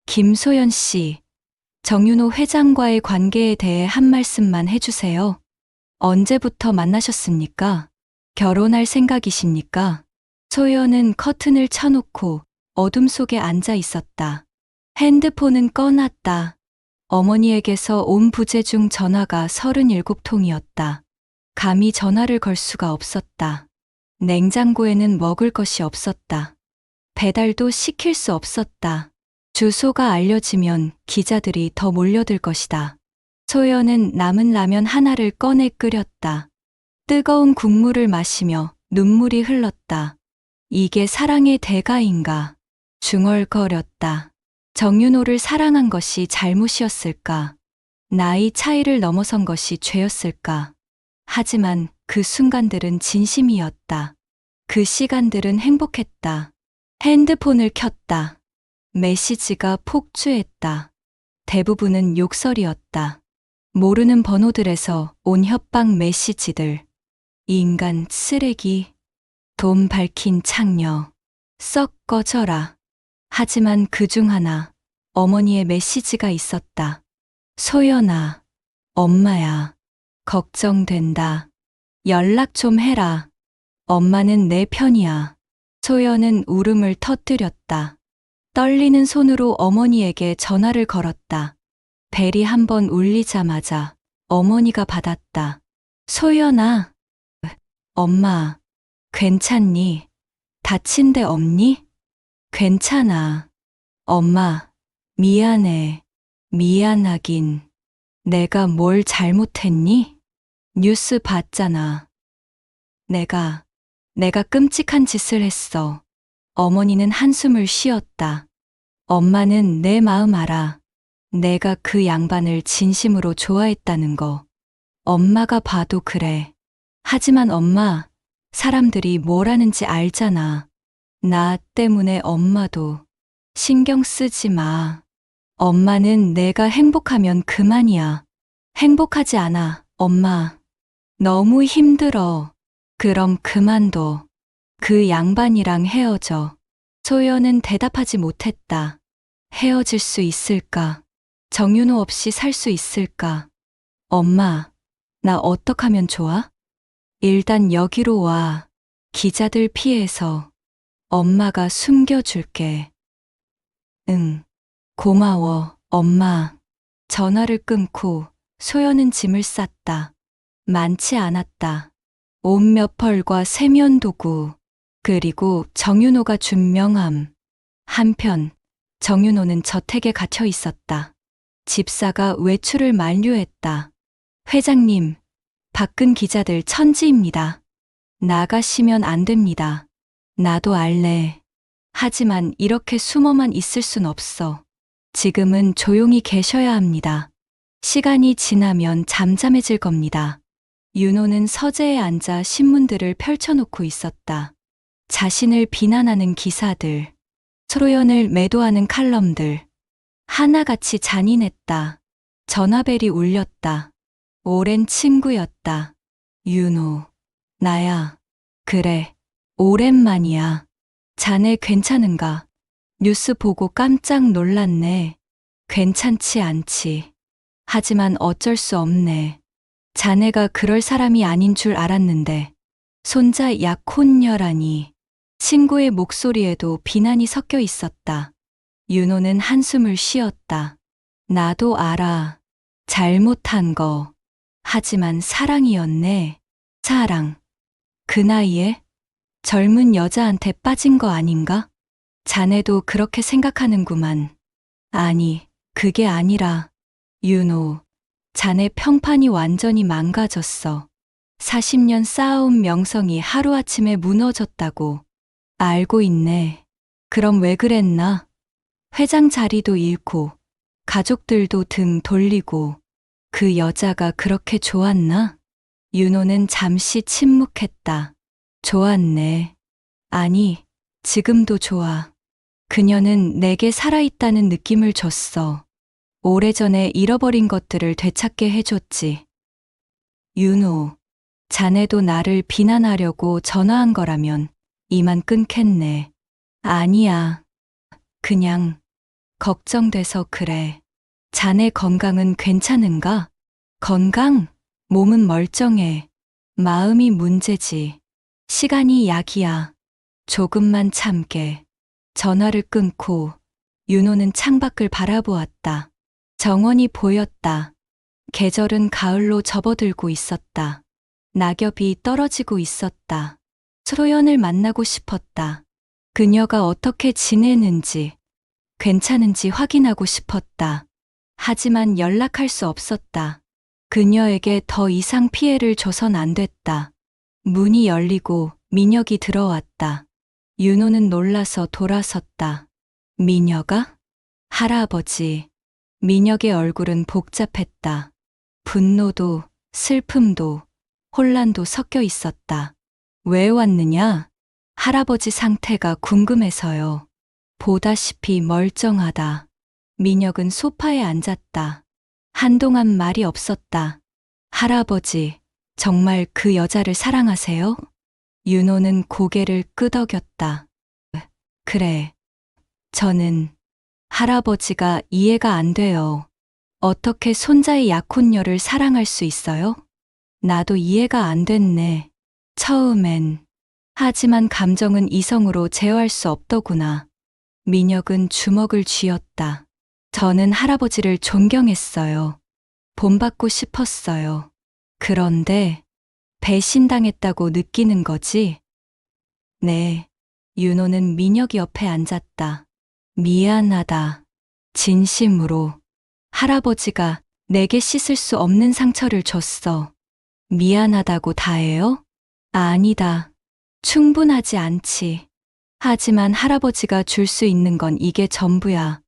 [SPEAKER 2] 김소연 씨, 정윤호 회장과의 관계에 대해 한 말씀만 해주세요. 언제부터 만나셨습니까? 결혼할 생각이십니까? 소연은 커튼을 쳐놓고 어둠 속에 앉아 있었다. 핸드폰은 꺼놨다. 어머니에게서 온 부재 중 전화가 37통이었다. 감히 전화를 걸 수가 없었다. 냉장고에는 먹을 것이 없었다. 배달도 시킬 수 없었다. 주소가 알려지면 기자들이 더 몰려들 것이다. 소연은 남은 라면 하나를 꺼내 끓였다. 뜨거운 국물을 마시며 눈물이 흘렀다. 이게 사랑의 대가인가? 중얼거렸다. 정윤호를 사랑한 것이 잘못이었을까? 나이 차이를 넘어선 것이 죄였을까? 하지만 그 순간들은 진심이었다. 그 시간들은 행복했다. 핸드폰을 켰다. 메시지가 폭주했다. 대부분은 욕설이었다. 모르는 번호들에서 온 협박 메시지들. 이 인간 쓰레기. 돈 밝힌 창녀. 썩 꺼져라. 하지만 그중 하나, 어머니의 메시지가 있었다. 소연아, 엄마야. 걱정된다. 연락 좀 해라. 엄마는 내 편이야. 소연은 울음을 터뜨렸다. 떨리는 손으로 어머니에게 전화를 걸었다. 벨이 한 번 울리자마자 어머니가 받았다. 소연아, 엄마, 괜찮니? 다친 데 없니? 괜찮아. 엄마, 미안해. 미안하긴. 내가 뭘 잘못했니? 뉴스 봤잖아. 내가 끔찍한 짓을 했어. 어머니는 한숨을 쉬었다. 엄마는 내 마음 알아. 내가 그 양반을 진심으로 좋아했다는 거. 엄마가 봐도 그래. 하지만 엄마, 사람들이 뭘 하는지 알잖아. 나 때문에 엄마도 신경 쓰지 마. 엄마는 내가 행복하면 그만이야. 행복하지 않아, 엄마. 너무 힘들어. 그럼 그만둬. 그 양반이랑 헤어져. 소연은 대답하지 못했다. 헤어질 수 있을까? 정윤호 없이 살 수 있을까? 엄마, 나 어떡하면 좋아? 일단 여기로 와. 기자들 피해서. 엄마가 숨겨줄게. 응, 고마워, 엄마. 전화를 끊고 소연은 짐을 쌌다. 많지 않았다. 옷 몇 벌과 세면도구, 그리고 정윤호가 준 명함. 한편 정윤호는 저택에 갇혀 있었다. 집사가 외출을 만류했다. 회장님, 밖은 기자들 천지입니다. 나가시면 안 됩니다. 나도 알래. 하지만 이렇게 숨어만 있을 순 없어. 지금은 조용히 계셔야 합니다. 시간이 지나면 잠잠해질 겁니다. 윤호는 서재에 앉아 신문들을 펼쳐놓고 있었다. 자신을 비난하는 기사들, 소연을 매도하는 칼럼들. 하나같이 잔인했다. 전화벨이 울렸다. 오랜 친구였다. 윤호, 나야. 그래, 오랜만이야. 자네 괜찮은가? 뉴스 보고 깜짝 놀랐네. 괜찮지 않지. 하지만 어쩔 수 없네. 자네가 그럴 사람이 아닌 줄 알았는데. 손자 약혼녀라니. 친구의 목소리에도 비난이 섞여 있었다. 윤호는 한숨을 쉬었다. 나도 알아. 잘못한 거. 하지만 사랑이었네. 사랑. 그 나이에 젊은 여자한테 빠진 거 아닌가? 자네도 그렇게 생각하는구만. 아니, 그게 아니라. 윤호, 자네 평판이 완전히 망가졌어. 40년 쌓아온 명성이 하루아침에 무너졌다고. 알고 있네. 그럼 왜 그랬나? 회장 자리도 잃고, 가족들도 등 돌리고, 그 여자가 그렇게 좋았나? 윤호는 잠시 침묵했다. 좋았네. 아니, 지금도 좋아. 그녀는 내게 살아있다는 느낌을 줬어. 오래전에 잃어버린 것들을 되찾게 해줬지. 윤호, 자네도 나를 비난하려고 전화한 거라면 이만 끊겠네. 아니야. 그냥 걱정돼서 그래. 자네 건강은 괜찮은가? 건강? 몸은 멀쩡해. 마음이 문제지. 시간이 약이야. 조금만 참게. 전화를 끊고 윤호는 창밖을 바라보았다. 정원이 보였다. 계절은 가을로 접어들고 있었다. 낙엽이 떨어지고 있었다. 소연을 만나고 싶었다. 그녀가 어떻게 지내는지, 괜찮은지 확인하고 싶었다. 하지만 연락할 수 없었다. 그녀에게 더 이상 피해를 줘선 안 됐다. 문이 열리고 민혁이 들어왔다. 윤호는 놀라서 돌아섰다. 민혁아? 할아버지. 민혁의 얼굴은 복잡했다. 분노도, 슬픔도, 혼란도 섞여 있었다. 왜 왔느냐? 할아버지 상태가 궁금해서요. 보다시피 멀쩡하다. 민혁은 소파에 앉았다. 한동안 말이 없었다. 할아버지, 정말 그 여자를 사랑하세요? 윤호는 고개를 끄덕였다. 그래. 저는 할아버지가 이해가 안 돼요. 어떻게 손자의 약혼녀를 사랑할 수 있어요? 나도 이해가 안 됐네. 처음엔. 하지만 감정은 이성으로 제어할 수 없더구나. 민혁은 주먹을 쥐었다. 저는 할아버지를 존경했어요. 본받고 싶었어요. 그런데 배신당했다고 느끼는 거지? 네. 윤호는 민혁이 옆에 앉았다. 미안하다. 진심으로. 할아버지가 내게 씻을 수 없는 상처를 줬어. 미안하다고 다해요? 아니다. 충분하지 않지. 하지만 할아버지가 줄 수 있는 건 이게 전부야.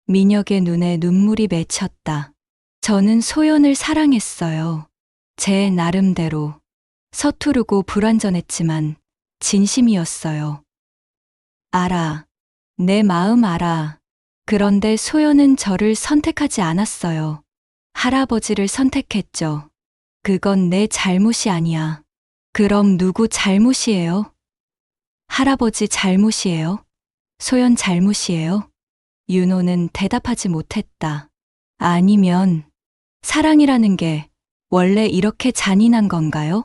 [SPEAKER 2] 민혁의 눈에 눈물이 맺혔다. 저는 소연을 사랑했어요. 제 나름대로. 서투르고 불완전했지만 진심이었어요. 알아. 내 마음 알아. 그런데 소연은 저를 선택하지 않았어요. 할아버지를 선택했죠. 그건 내 잘못이 아니야. 그럼 누구 잘못이에요? 할아버지 잘못이에요? 소연 잘못이에요? 윤호는 대답하지 못했다. 아니면 사랑이라는 게 원래 이렇게 잔인한 건가요?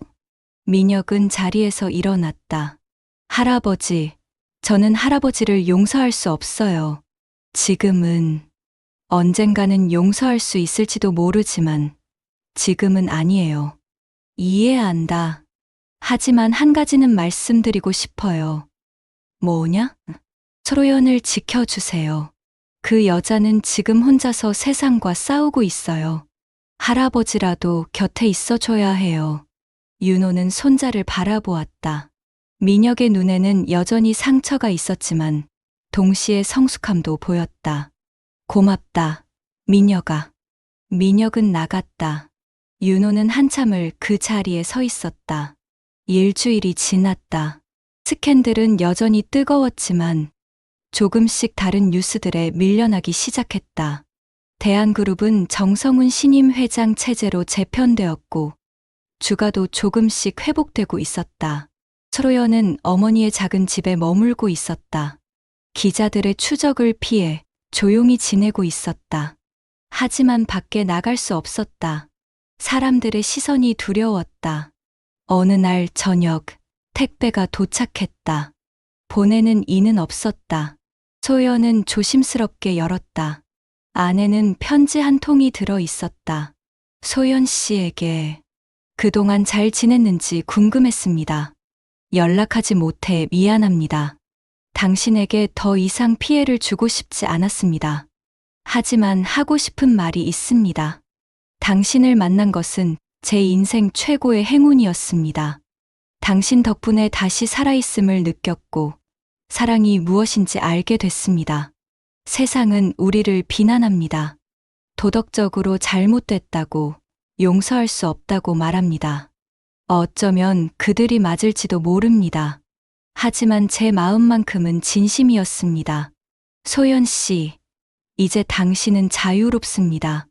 [SPEAKER 2] 민혁은 자리에서 일어났다. 할아버지, 저는 할아버지를 용서할 수 없어요. 지금은, 언젠가는 용서할 수 있을지도 모르지만 지금은 아니에요. 이해한다. 하지만 한 가지는 말씀드리고 싶어요. 뭐냐? 소연을 지켜주세요. 그 여자는 지금 혼자서 세상과 싸우고 있어요. 할아버지라도 곁에 있어줘야 해요. 윤호는 손자를 바라보았다. 민혁의 눈에는 여전히 상처가 있었지만 동시에 성숙함도 보였다. 고맙다, 민혁아. 민혁은 나갔다. 윤호는 한참을 그 자리에 서 있었다. 일주일이 지났다. 스캔들은 여전히 뜨거웠지만 조금씩 다른 뉴스들에 밀려나기 시작했다. 대한그룹은 정성훈 신임 회장 체제로 재편되었고 주가도 조금씩 회복되고 있었다. 소연은 어머니의 작은 집에 머물고 있었다. 기자들의 추적을 피해 조용히 지내고 있었다. 하지만 밖에 나갈 수 없었다. 사람들의 시선이 두려웠다. 어느 날 저녁 택배가 도착했다. 보내는 이는 없었다. 소연은 조심스럽게 열었다. 안에는 편지 한 통이 들어 있었다. 소연 씨에게 그동안 잘 지냈는지 궁금했습니다. 연락하지 못해 미안합니다. 당신에게 더 이상 피해를 주고 싶지 않았습니다. 하지만 하고 싶은 말이 있습니다. 당신을 만난 것은 제 인생 최고의 행운이었습니다. 당신 덕분에 다시 살아있음을 느꼈고 사랑이 무엇인지 알게 됐습니다. 세상은 우리를 비난합니다. 도덕적으로 잘못됐다고, 용서할 수 없다고 말합니다. 어쩌면 그들이 맞을지도 모릅니다. 하지만 제 마음만큼은 진심이었습니다. 소연 씨, 이제 당신은 자유롭습니다.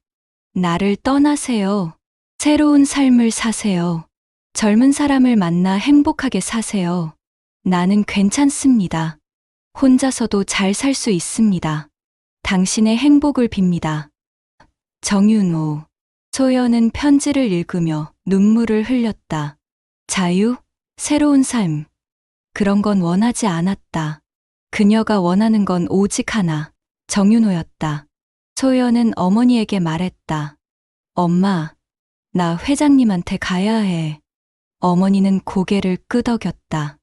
[SPEAKER 2] 나를 떠나세요. 새로운 삶을 사세요. 젊은 사람을 만나 행복하게 사세요. 나는 괜찮습니다. 혼자서도 잘 살 수 있습니다. 당신의 행복을 빕니다. 정윤호. 소연은 편지를 읽으며 눈물을 흘렸다. 자유? 새로운 삶. 그런 건 원하지 않았다. 그녀가 원하는 건 오직 하나, 정윤호였다. 소연은 어머니에게 말했다. 엄마, 나 회장님한테 가야 해. 어머니는 고개를 끄덕였다.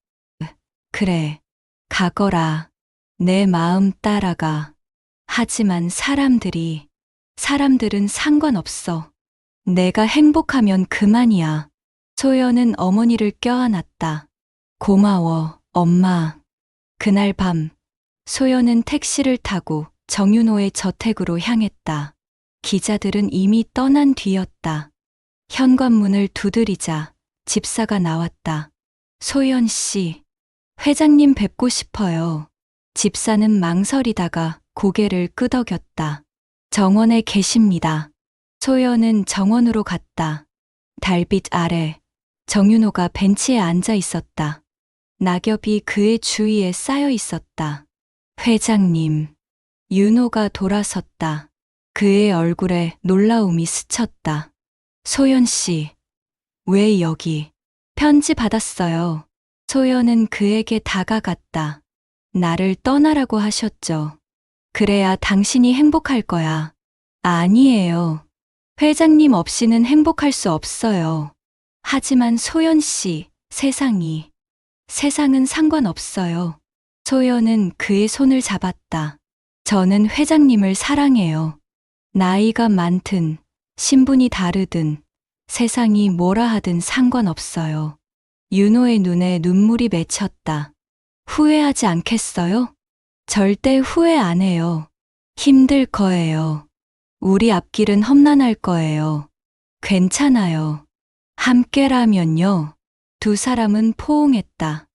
[SPEAKER 2] 그래, 가거라. 내 마음 따라가. 하지만 사람들은 상관없어. 내가 행복하면 그만이야. 소연은 어머니를 껴안았다. 고마워, 엄마. 그날 밤 소연은 택시를 타고 정윤호의 저택으로 향했다. 기자들은 이미 떠난 뒤였다. 현관문을 두드리자 집사가 나왔다. 소연 씨, 회장님 뵙고 싶어요. 집사는 망설이다가 고개를 끄덕였다. 정원에 계십니다. 소연은 정원으로 갔다. 달빛 아래 정윤호가 벤치에 앉아 있었다. 낙엽이 그의 주위에 쌓여 있었다. 회장님. 윤호가 돌아섰다. 그의 얼굴에 놀라움이 스쳤다. 소연 씨, 왜 여기? 편지 받았어요. 소연은 그에게 다가갔다. 나를 떠나라고 하셨죠. 그래야 당신이 행복할 거야. 아니에요. 회장님 없이는 행복할 수 없어요. 하지만 소연 씨, 세상은 상관없어요. 소연은 그의 손을 잡았다. 저는 회장님을 사랑해요. 나이가 많든, 신분이 다르든, 세상이 뭐라 하든 상관없어요. 윤호의 눈에 눈물이 맺혔다. 후회하지 않겠어요? 절대 후회 안 해요. 힘들 거예요. 우리 앞길은 험난할 거예요. 괜찮아요. 함께라면요. 두 사람은 포옹했다.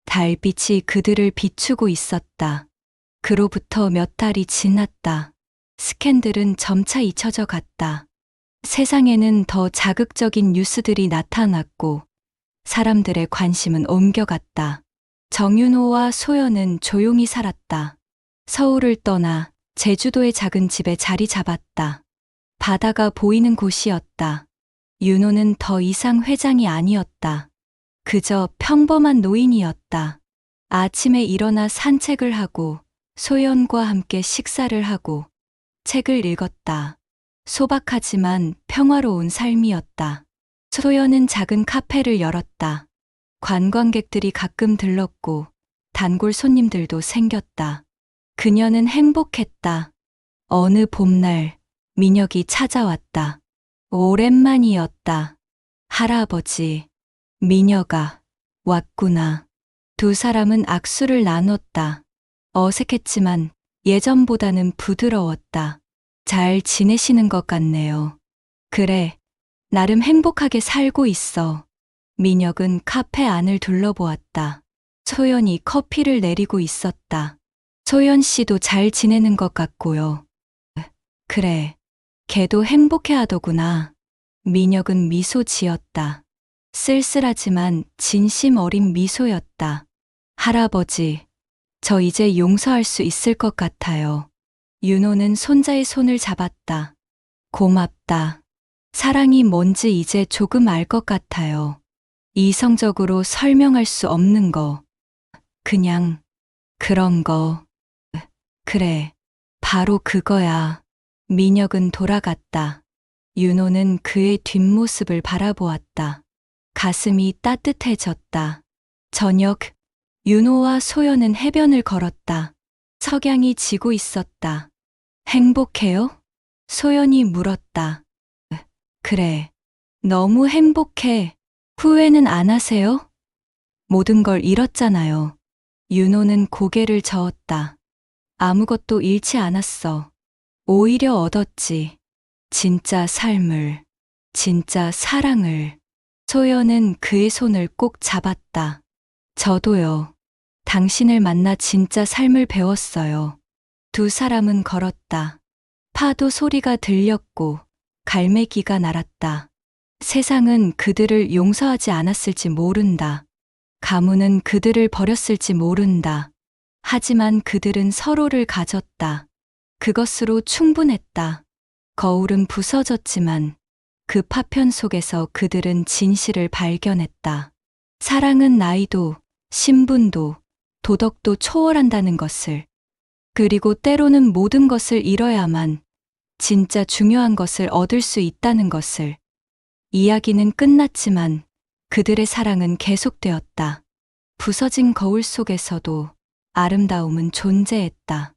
[SPEAKER 2] 달빛이 그들을 비추고 있었다. 그로부터 몇 달이 지났다. 스캔들은 점차 잊혀져 갔다. 세상에는 더 자극적인 뉴스들이 나타났고 사람들의 관심은 옮겨갔다. 정윤호와 소연은 조용히 살았다. 서울을 떠나 제주도의 작은 집에 자리 잡았다. 바다가 보이는 곳이었다. 윤호는 더 이상 회장이 아니었다. 그저 평범한 노인이었다. 아침에 일어나 산책을 하고 소연과 함께 식사를 하고 책을 읽었다. 소박하지만 평화로운 삶이었다. 소연은 작은 카페를 열었다. 관광객들이 가끔 들렀고 단골 손님들도 생겼다. 그녀는 행복했다. 어느 봄날 민혁이 찾아왔다. 오랜만이었다. 할아버지, 민혁아, 왔구나. 두 사람은 악수를 나눴다. 어색했지만 예전보다는 부드러웠다. 잘 지내시는 것 같네요. 그래, 나름 행복하게 살고 있어. 민혁은 카페 안을 둘러보았다. 소연이 커피를 내리고 있었다. 소연 씨도 잘 지내는 것 같고요. 그래, 걔도 행복해 하더구나. 민혁은 미소 지었다. 쓸쓸하지만 진심 어린 미소였다. 할아버지, 저 이제 용서할 수 있을 것 같아요. 윤호는 손자의 손을 잡았다. 고맙다. 사랑이 뭔지 이제 조금 알 것 같아요. 이성적으로 설명할 수 없는 거. 그냥 그런 거. 그래, 바로 그거야. 민혁은 돌아갔다. 윤호는 그의 뒷모습을 바라보았다. 가슴이 따뜻해졌다. 저녁, 윤호와 소연은 해변을 걸었다. 석양이 지고 있었다. 행복해요? 소연이 물었다. 그래, 너무 행복해. 후회는 안 하세요? 모든 걸 잃었잖아요. 윤호는 고개를 저었다. 아무것도 잃지 않았어. 오히려 얻었지. 진짜 삶을, 진짜 사랑을. 소연은 그의 손을 꼭 잡았다. 저도요. 당신을 만나 진짜 삶을 배웠어요. 두 사람은 걸었다. 파도 소리가 들렸고 갈매기가 날았다. 세상은 그들을 용서하지 않았을지 모른다. 가문은 그들을 버렸을지 모른다. 하지만 그들은 서로를 가졌다. 그것으로 충분했다. 거울은 부서졌지만 그 파편 속에서 그들은 진실을 발견했다. 사랑은 나이도, 신분도, 도덕도 초월한다는 것을. 그리고 때로는 모든 것을 잃어야만 진짜 중요한 것을 얻을 수 있다는 것을. 이야기는 끝났지만 그들의 사랑은 계속되었다. 부서진 거울 속에서도 아름다움은 존재했다.